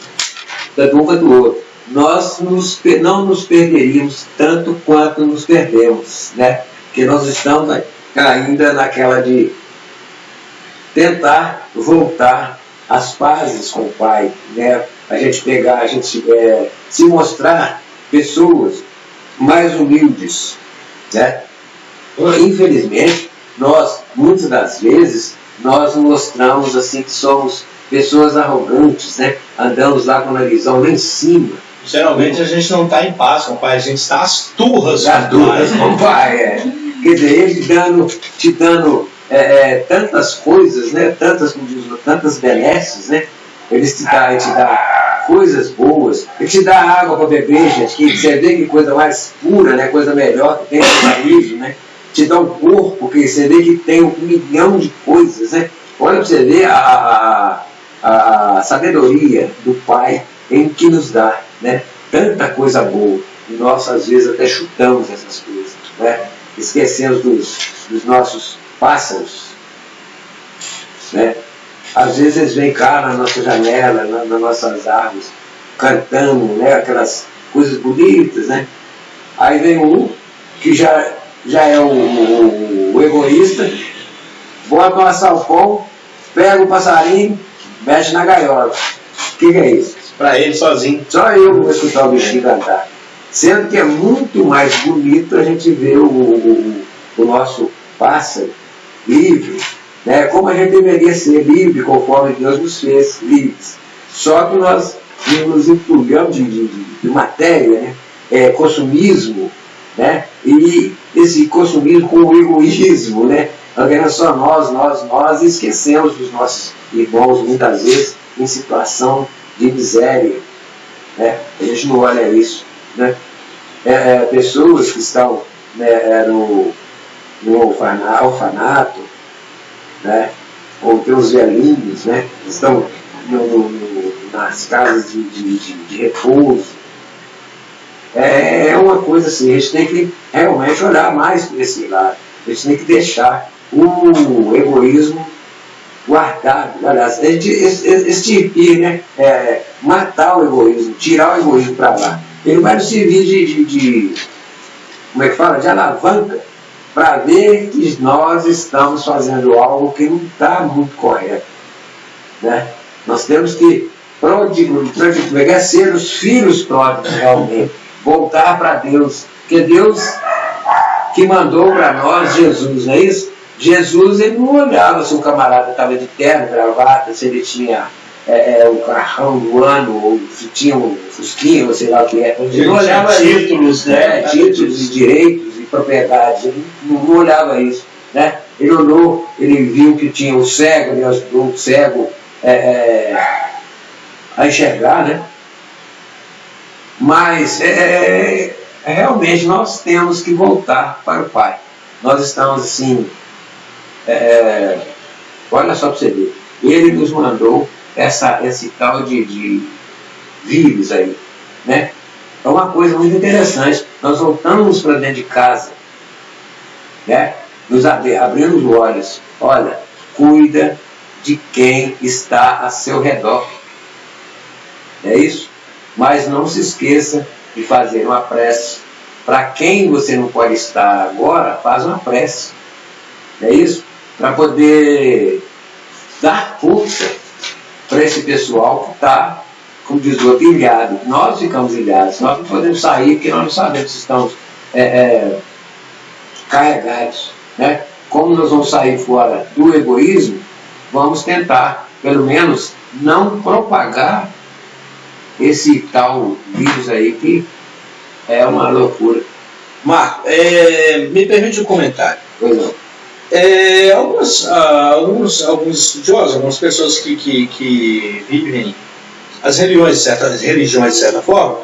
um quanto o outro, nós não nos perderíamos tanto quanto nos perdemos, né? Porque nós estamos ainda naquela de tentar voltar às pazes com o Pai, né? A gente se mostrar pessoas mais humildes, né? Infelizmente, muitas das vezes, nós mostramos assim que somos pessoas arrogantes, né? Andamos lá com a visão lá em cima. Geralmente a gente não está em paz com o Pai, a gente está às turras com o Pai. Quer dizer, ele te dando tantas coisas, né? Tantas benesses, né? Ele te dá coisas boas, ele te dá água para beber, gente, que você vê que coisa mais pura, né? Coisa melhor que tem no paraíso, né? Te dá um corpo, que você vê que tem 1 milhão de coisas, né? Olha para você ver a sabedoria do Pai em que nos dá, né? Tanta coisa boa, e nós às vezes até chutamos essas coisas, né? Esquecemos dos nossos pássaros, né? Às vezes eles vêm cá na nossa janela, nas nossas árvores, cantando, né? Aquelas coisas bonitas, né? Aí vem um que já é o egoísta, bota um assalpão, pega o passarinho, mexe na gaiola. O que é isso? Para ele sozinho. Só eu vou escutar o bichinho cantar. Sendo que é muito mais bonito a gente ver o nosso pássaro livre, né? Como a gente deveria ser livre, conforme Deus nos fez livres. Só que nós nos entulhamos de matéria, né? Consumismo, né? E esse consumismo com o egoísmo, né? Apenas só nós, e esquecemos dos nossos irmãos, muitas vezes, em situação de miséria, né? A gente não olha isso, né? Pessoas que estão, né, no orfanato, né? Ou tem os velhinhos, né? Que estão nas casas de repouso. É uma coisa assim, a gente tem que realmente olhar mais por esse lado. A gente tem que deixar o egoísmo guardado. Aliás, extirpir, né? Matar o egoísmo, tirar o egoísmo para lá. Ele vai nos servir de como é que fala? De alavanca para ver que nós estamos fazendo algo que não está muito correto, né? Nós temos que ser os filhos próprios realmente, voltar para Deus, porque Deus que mandou para nós Jesus, não é isso? Jesus, ele não olhava se o camarada estava de terno, gravata, se ele tinha o carrão do ano, ou se tinha um fusquinha, ou sei lá o que é. Ele não olhava títulos, né? Títulos e direitos e propriedades, ele não olhava isso, né? Ele olhou, ele viu que tinha o cego, ele ajudou o cego a enxergar, né? Mas realmente nós temos que voltar para o Pai. Nós estamos assim, olha só para você ver, ele nos mandou esse tal de vírus aí, né? É uma coisa muito interessante. Nós voltamos para dentro de casa, né? Nos abrimos os olhos. Olha, cuida de quem está a seu redor. É isso? Mas não se esqueça de fazer uma prece. Para quem você não pode estar agora, faz uma prece. É isso? Para poder dar força para esse pessoal que está, como diz o outro, ilhado. Nós ficamos ilhados, nós não podemos sair porque nós não sabemos se estamos carregados. Né? Como nós vamos sair fora do egoísmo, vamos tentar, pelo menos, não propagar esse tal vírus aí que é uma loucura. Marco, me permite um comentário. Pois não. Alguns estudiosos, algumas pessoas que vivem as religiões de certa forma,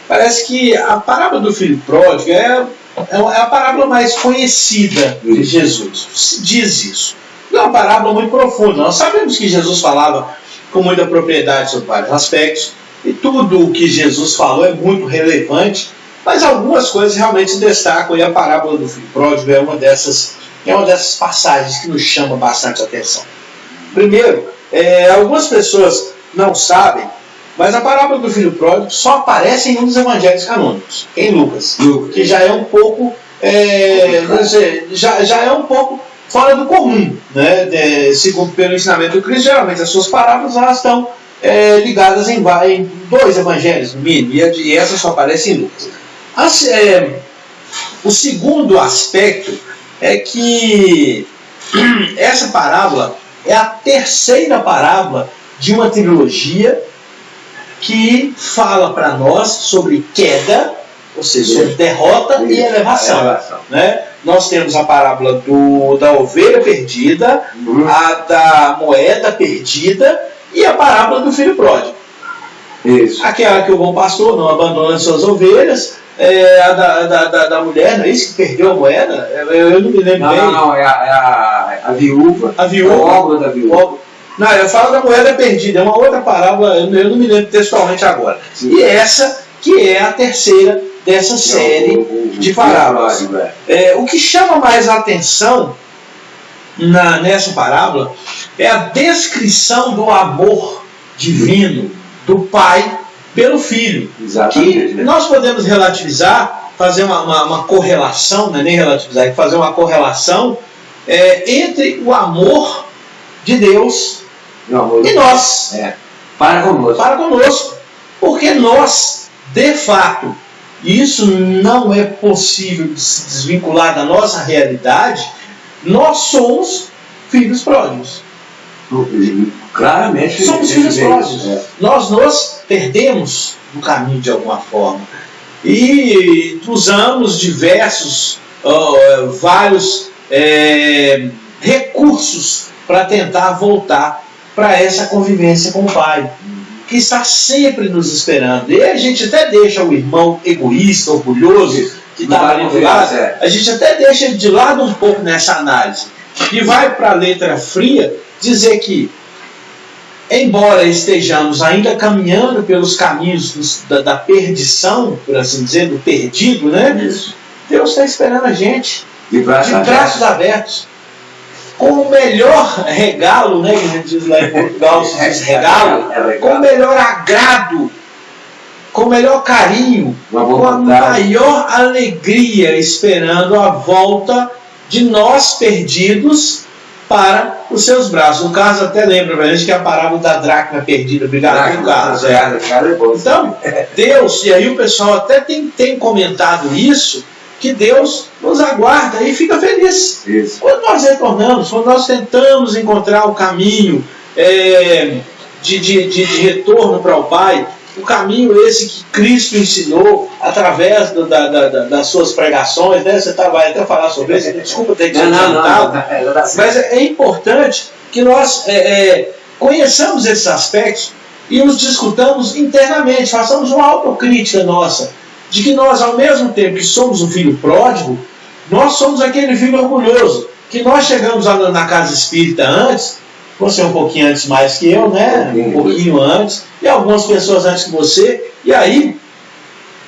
parece que a parábola do filho pródigo é a parábola mais conhecida de Jesus. Se diz isso. Não é uma parábola muito profunda. Nós sabemos que Jesus falava com muita propriedade sobre vários aspectos, e tudo o que Jesus falou é muito relevante, mas algumas coisas realmente se destacam, e a parábola do filho pródigo é uma dessas passagens que nos chama bastante atenção. Primeiro, algumas pessoas não sabem, mas a parábola do filho pródigo só aparece em um dos evangelhos canônicos, em Lucas, que já é um pouco já é um pouco fora do comum, né? Segundo pelo ensinamento do Cristo, geralmente as suas parábolas elas estão ligadas em dois evangelhos no mínimo, e essa só aparece em Lucas. O segundo aspecto é que essa parábola é a terceira parábola de uma trilogia que fala para nós sobre queda, ou seja, sobre derrota e elevação. Né? Nós temos a parábola da ovelha perdida, a da moeda perdida e a parábola do filho pródigo. Isso. Aquela que o bom pastor não abandona suas ovelhas, a da mulher, não é isso que perdeu a moeda? Eu não me lembro bem. Não, é a viúva. A viúva. A obra da viúva. Não, eu falo da moeda perdida, é uma outra parábola, eu não me lembro textualmente agora. Sim. E essa que é a terceira dessa série de parábolas. O que chama mais a atenção nessa parábola é a descrição do amor divino do pai pelo filho. Exatamente, que nós podemos relativizar, fazer uma correlação, não é nem relativizar, é fazer uma correlação entre o amor de Deus e nós. Para conosco. Porque nós, de fato, isso não é possível de se desvincular da nossa realidade, nós somos filhos pródigos. Claramente. Somos filhos pródigos. Nós nos perdemos no caminho de alguma forma. E usamos vários recursos para tentar voltar para essa convivência com o Pai, que está sempre nos esperando. E a gente até deixa o irmão egoísta, orgulhoso, que está ali do lado, a gente até deixa ele de lado um pouco nessa análise. E vai para a letra fria dizer que, embora estejamos ainda caminhando pelos caminhos da perdição, por assim dizer, do perdido, né? Isso. Deus está esperando a gente de braços abertos, com o melhor regalo, né? Que a gente diz lá em Portugal, se diz regalo, com o melhor agrado, com o melhor carinho, com a maior alegria, esperando a volta de nós perdidos para os seus braços. O Carlos até lembra pra gente que é a parábola da dracma perdida. Obrigado, Carlos. Então, Deus, e aí o pessoal até tem comentado isso, que Deus nos aguarda e fica feliz. Isso. Quando nós retornamos, quando nós tentamos encontrar o caminho de retorno para o Pai, o caminho esse que Cristo ensinou através das suas pregações, né? Você vai até falar sobre isso, desculpa ter te adiantado, mas é importante que nós conheçamos esses aspectos e os discutamos internamente, façamos uma autocrítica nossa, de que nós, ao mesmo tempo que somos o filho pródigo, nós somos aquele filho orgulhoso, que nós chegamos na casa espírita antes, você um pouquinho antes mais que eu, né? Um pouquinho antes, e algumas pessoas antes que você, e aí,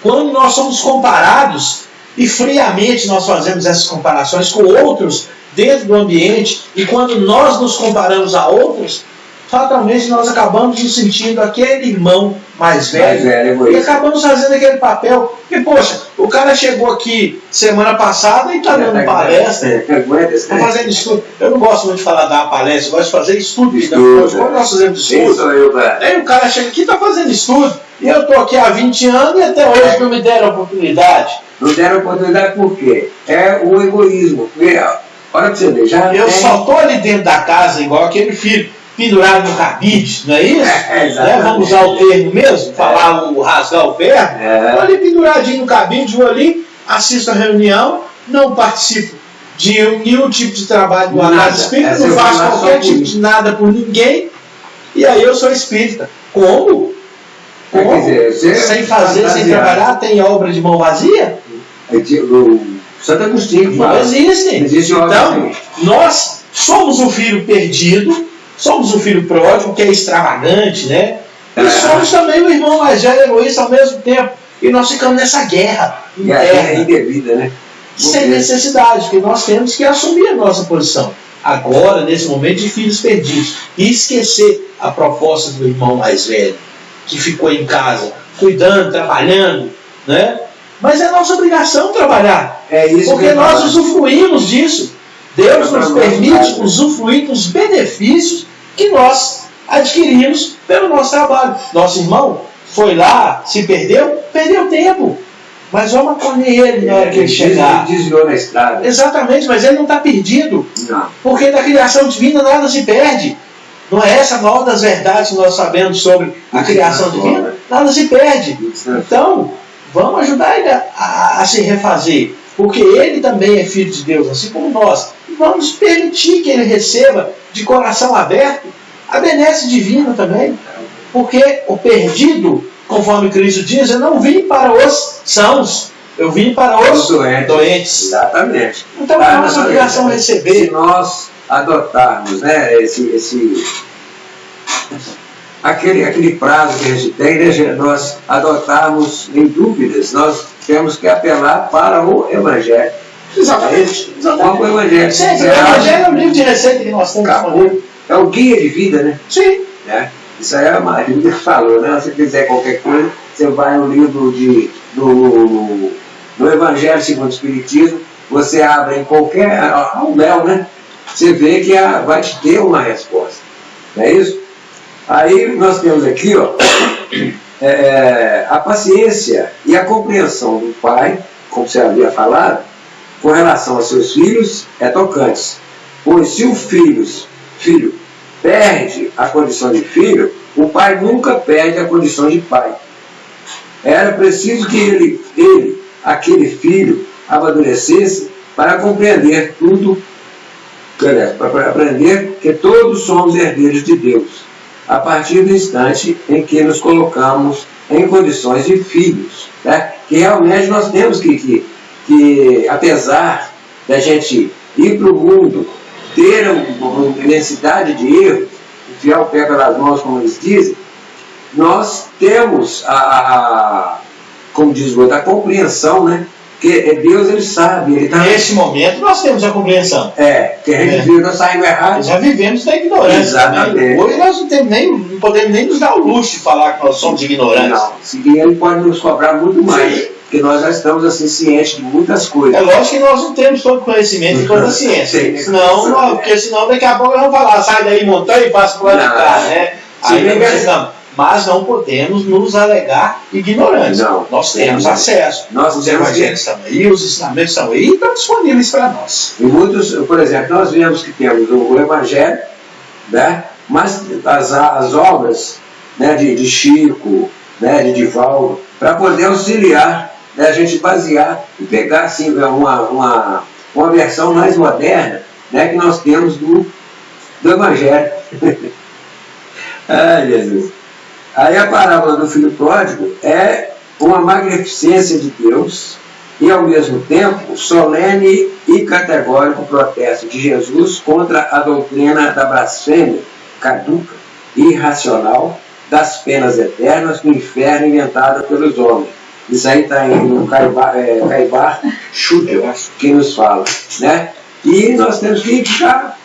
quando nós somos comparados, e friamente nós fazemos essas comparações com outros dentro do ambiente, e quando nós nos comparamos a outros, fatalmente nós acabamos nos sentindo aquele irmão mais velho, e acabamos fazendo aquele papel. Porque, poxa, o cara chegou aqui semana passada e está dando palestra, está fazendo estudo. Eu não gosto muito de falar dar palestra, eu gosto de fazer estudo. Quando nós fazemos estudo, aí o cara chega aqui e está fazendo estudo. E eu estou aqui há 20 anos e até hoje não me deram oportunidade. Não deram oportunidade por quê? É o egoísmo. Olha pra você ver, só estou ali dentro da casa igual aquele filho pendurado no cabide, não é isso? Vamos usar o termo mesmo, rasgar o verbo. Estou ali penduradinho no cabide, vou ali, assisto a reunião, não participo de nenhum tipo de trabalho do Casa Espírita, não faço qualquer tipo de nada por ninguém, e aí eu sou espírita. Como? Sem fazer, sem trabalhar, tem obra de mão vazia? Santo Agostinho não existe. Então, nós somos o filho perdido, somos o filho pródigo, que é extravagante, né? E somos também o irmão mais velho egoísta ao mesmo tempo. E nós ficamos nessa guerra interna, indevida, né? Sem necessidade, porque nós temos que assumir a nossa posição. Agora, nesse momento de filhos perdidos. E esquecer a proposta do irmão mais velho, que ficou em casa, cuidando, trabalhando, né? Mas é nossa obrigação trabalhar, porque nós usufruímos disso. Deus nos permite usufruir dos benefícios que nós adquirimos pelo nosso trabalho. Nosso irmão foi lá, se perdeu tempo. Mas vamos acolher ele na hora que ele chegar. Desviou na estrada. Exatamente, mas ele não está perdido. Não. Porque da criação divina nada se perde. Não é essa a maior das verdades que nós sabemos sobre a criação divina? Nada se perde. Então, vamos ajudar ele a se refazer. Porque ele também é filho de Deus, assim como nós. E vamos permitir que ele receba de coração aberto a benesse divina também. Porque o perdido, conforme Cristo diz, eu não vim para os sãos, eu vim para os doentes. Exatamente. Então é nossa obrigação receber. Se nós adotarmos, né, aquele prazo que a gente tem, né, nós adotarmos em dúvidas, nós temos que apelar para o Evangelho. Exatamente. O Evangelho. Sim, o Evangelho é o livro de receita que nós temos disponível. É o guia de vida, né? Sim. Isso aí é a Marília que falou, né? Se você quiser qualquer coisa, você vai no livro no Evangelho segundo o Espiritismo, você abre em qualquer ao Léo, né? Você vê que vai te ter uma resposta. Não é isso? Aí nós temos aqui, ó, a paciência e a compreensão do pai, como você havia falado, com relação aos seus filhos, é tocantes. Pois se o filho perde a condição de filho, o pai nunca perde a condição de pai. Era preciso que aquele filho, amadurecesse para compreender tudo, para aprender que todos somos herdeiros de Deus, a partir do instante em que nos colocamos em condições de filhos, né? Que realmente nós temos que apesar da gente ir para o mundo, ter uma imensidade de erros, enfiar o pé pelas mãos, como eles dizem, nós temos como diz o outro, a compreensão, né? Que Deus, ele sabe. Nesse momento nós temos a compreensão. Que a gente viu, nós saímos errados. Já vivemos da ignorância. Exatamente. Também. Hoje nós não podemos nem nos dar o luxo de falar que nós somos ignorantes. Não, se ele pode nos cobrar muito mais. Sim. Porque nós já estamos assim, cientes de muitas coisas. É lógico que nós não temos todo conhecimento e toda a ciência. Porque senão daqui a pouco nós vamos falar, sai daí montanha e passa para lá de cá, né? Mas não podemos nos alegar ignorantes. Não. Nós temos acesso. Os evangelhos estão aí, os ensinamentos estão aí e estão disponíveis para nós. E muitos, por exemplo, nós vemos que temos o evangelho, né? Mas as obras, né, de Chico, né, de Divaldo, para poder auxiliar, né, a gente basear e pegar assim, uma versão mais moderna, né, que nós temos do evangelho. Ai, Jesus. Aí a parábola do filho pródigo é uma magnificência de Deus e, ao mesmo tempo, solene e categórico protesto de Jesus contra a doutrina da blasfêmia caduca e irracional das penas eternas do inferno inventada pelos homens. Isso aí está no Caibar Schutter, que nos fala, né? E nós temos que ficar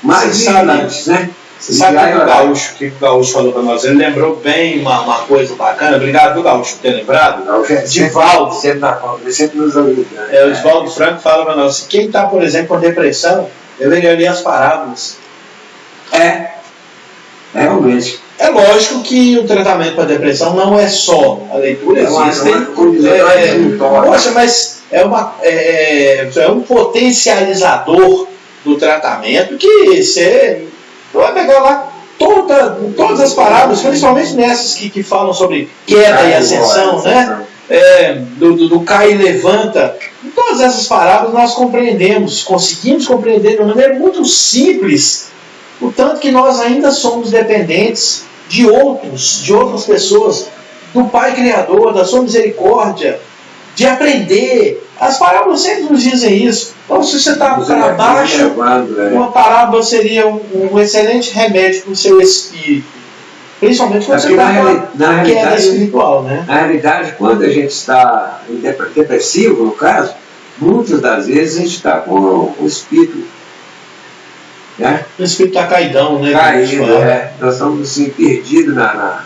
mais vigilantes, né? Você sabe que o que o Gaúcho falou para nós? Ele lembrou bem uma coisa bacana. Obrigado, viu, Gaúcho, por ter lembrado. Divaldo. Sempre nos ajuda. O Divaldo Franco fala para nós: quem está, por exemplo, com depressão, deveria ler as parábolas. Realmente. É lógico que o tratamento para depressão não é só a leitura, existem. Poxa, mas é um potencializador do tratamento que você vai pegar lá todas as parábolas, principalmente nessas que falam sobre queda e ascensão, né? Do cai e levanta. Em todas essas parábolas nós conseguimos compreender de uma maneira muito simples o tanto que nós ainda somos dependentes de outras pessoas, do Pai Criador, da sua misericórdia, de aprender. As parábolas sempre nos dizem isso. Então, se você está para baixo, uma parábola seria um excelente remédio para o seu espírito. Principalmente quando você está na queda espiritual, né? Na realidade, quando a gente está depressivo, no caso, muitas das vezes a gente está com o espírito. Né? O espírito está caidão, né? Caído, nós estamos assim, perdidos na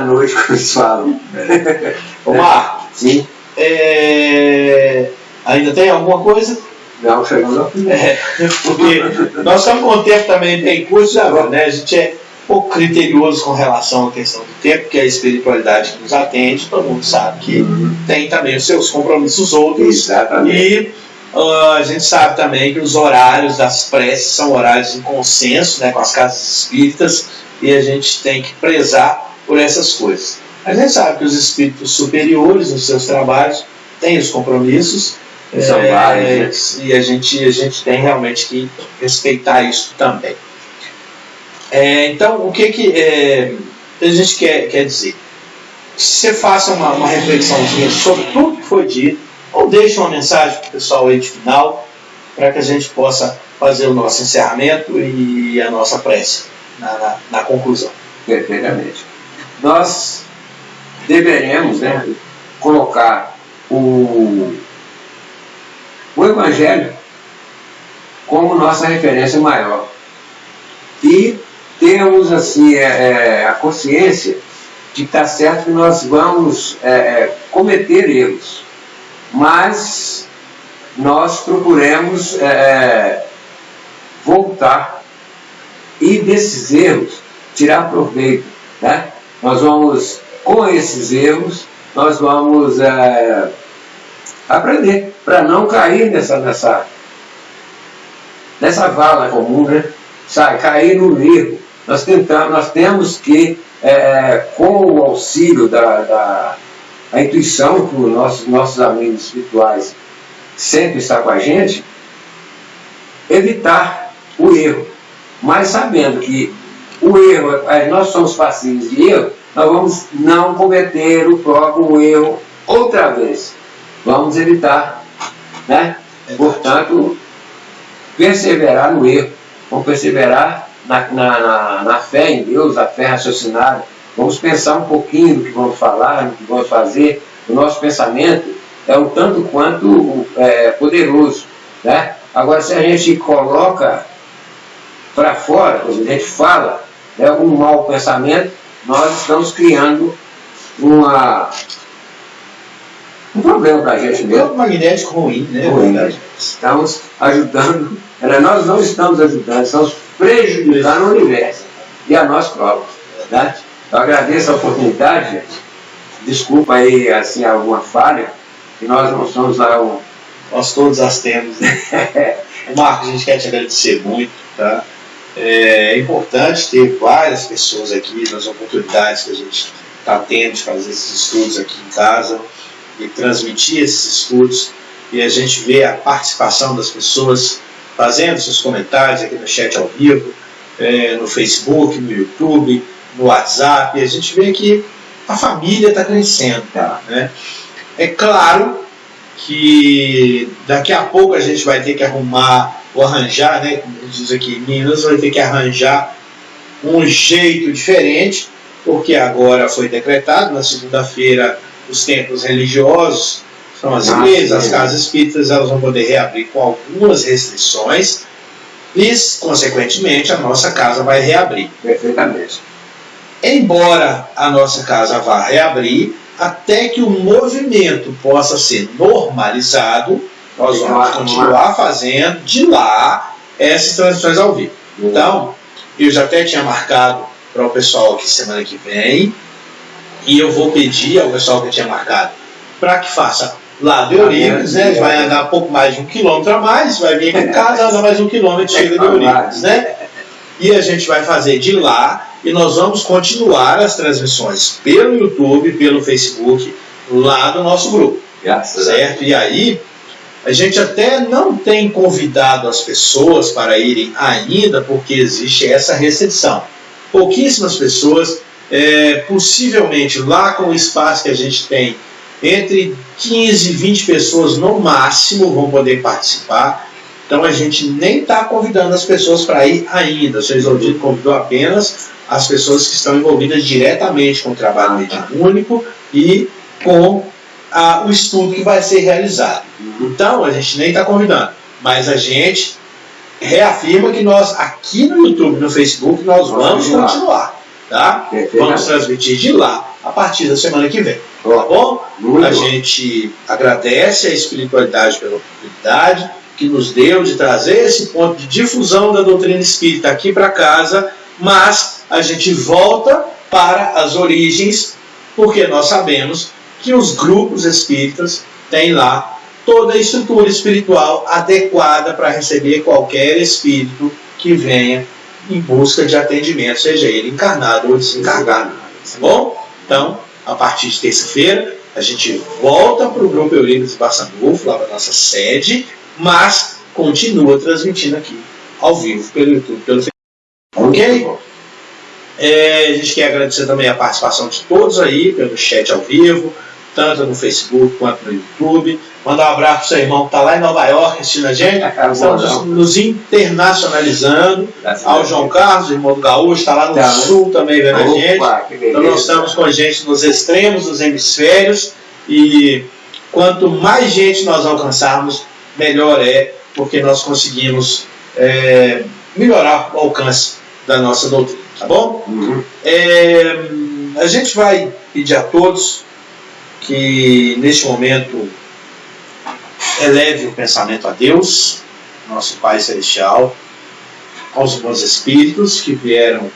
noite, como eles falam. Ô Marco, sim. Ainda tem alguma coisa? Não, chegamos ao fim. Porque nós estamos com o tempo também bem curto agora, né? A gente é um pouco criterioso com relação à questão do tempo, que é a espiritualidade que nos atende, todo mundo sabe que tem também os seus compromissos outros. Exatamente. E a gente sabe também que os horários das preces são horários em consenso, né, com as casas espíritas, e a gente tem que prezar por essas coisas. A gente sabe que os espíritos superiores nos seus trabalhos têm os compromissos, são vários, e a gente tem realmente que respeitar isso também. Então, o que a gente quer dizer? Que você faça uma reflexãozinha sobre tudo que foi dito, ou deixe uma mensagem para o pessoal aí de final, para que a gente possa fazer o nosso encerramento e a nossa prece na conclusão. Perfeitamente. Nós deveremos, né, colocar o Evangelho como nossa referência maior. E temos assim, a consciência de que está certo que nós vamos cometer erros, mas nós procuremos voltar e desses erros tirar proveito, né? Nós vamos, com esses erros, nós vamos aprender para não cair nessa vala comum, né? Cair no erro. Nós temos que, com o auxílio da intuição que os nossos amigos espirituais sempre estão com a gente, evitar o erro. Mas sabendo que o erro, nós somos passíveis de erro, nós vamos não cometer o próprio erro outra vez. Vamos evitar, né? Portanto, perseverar no erro. Vamos perseverar na fé em Deus, a fé raciocinada. Vamos pensar um pouquinho do que vamos falar, do que vamos fazer. O nosso pensamento é um tanto quanto poderoso, né? Agora, se a gente coloca para fora, a gente fala um mau pensamento, nós estamos criando um problema para a gente mesmo. É um magnético ruim, né? Ruim. Estamos ajudando, nós não estamos ajudando, estamos prejudicando o universo e a nós próprios. Né? Eu agradeço a oportunidade, gente. Desculpa aí assim, alguma falha, que nós não somos lá Nós todos as temos, né? Marcos, a gente quer te agradecer muito, tá? É importante ter várias pessoas aqui nas oportunidades que a gente está tendo de fazer esses estudos aqui em casa e transmitir esses estudos, e a gente vê a participação das pessoas fazendo seus comentários aqui no chat ao vivo, no Facebook, no YouTube, no WhatsApp, e a gente vê que a família está crescendo, né? É claro que daqui a pouco a gente vai ter que arrumar ou arranjar, né, como diz aqui em Minas, vai ter que arranjar um jeito diferente, porque agora foi decretado, na segunda-feira, os templos religiosos, são as igrejas, as casas espíritas, elas vão poder reabrir com algumas restrições, e, consequentemente, a nossa casa vai reabrir. Perfeitamente. Embora a nossa casa vá reabrir, até que o movimento possa ser normalizado, nós vamos continuar fazendo de lá essas transmissões ao vivo. Então, eu já até tinha marcado para o pessoal aqui semana que vem, e eu vou pedir ao pessoal que eu tinha marcado para que faça lá de Eurípides, né? Vai andar um pouco mais de 1 quilômetro a mais, vai vir aqui em casa, anda mais 1 quilômetro e chega de Eurípides, né? E a gente vai fazer de lá, e nós vamos continuar as transmissões pelo YouTube, pelo Facebook, lá do nosso grupo, certo? E aí, a gente até não tem convidado as pessoas para irem ainda, porque existe essa restrição. Pouquíssimas pessoas, possivelmente lá com o espaço que a gente tem, entre 15 e 20 pessoas no máximo vão poder participar. Então a gente nem está convidando as pessoas para ir ainda. O Sr. Isoldir convidou apenas as pessoas que estão envolvidas diretamente com o trabalho mediúnico e com o estudo que vai ser realizado. Então a gente nem está convidando, mas a gente reafirma que nós aqui no YouTube, no Facebook, nós vamos continuar, tá? Vamos transmitir de lá a partir da semana que vem, tá bom? A gente agradece a espiritualidade pela oportunidade que nos deu de trazer esse ponto de difusão da doutrina espírita aqui para casa, mas a gente volta para as origens, porque nós sabemos que os grupos espíritas têm lá toda a estrutura espiritual adequada para receber qualquer espírito que venha em busca de atendimento, seja ele encarnado ou desencarnado. Tá bom? Então, a partir de terça-feira, a gente volta para o Grupo Eurípides Barçanufo, lá para a nossa sede, mas continua transmitindo aqui, ao vivo, pelo YouTube, pelo Facebook. Ok? A gente quer agradecer também a participação de todos aí, pelo chat ao vivo, tanto no Facebook quanto no YouTube. Mandar um abraço para o seu irmão que está lá em Nova York assistindo a gente. Estamos nos internacionalizando. Ao João Carlos, irmão do Gaúcho, está lá no Sul também vendo a gente. Então nós estamos com a gente nos extremos dos hemisférios. E quanto mais gente nós alcançarmos, melhor é, porque nós conseguimos melhorar o alcance da nossa doutrina. Tá bom? A gente vai pedir a todos que neste momento eleve o pensamento a Deus, nosso Pai Celestial, aos bons espíritos que vieram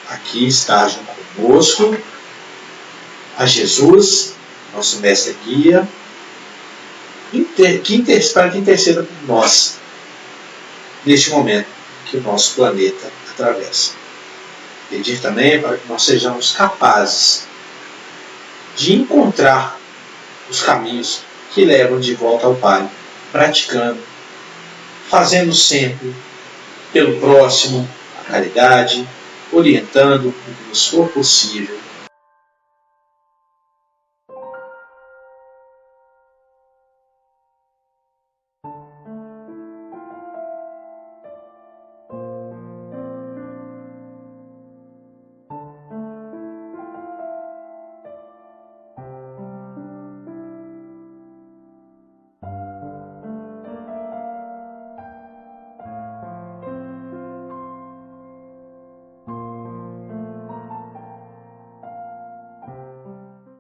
aqui estar junto conosco, a Jesus, nosso mestre guia, para que interceda por nós neste momento que o nosso planeta atravessa. Pedir também para que nós sejamos capazes de encontrar os caminhos que levam de volta ao Pai, praticando, fazendo sempre pelo próximo a caridade, orientando o que nos for possível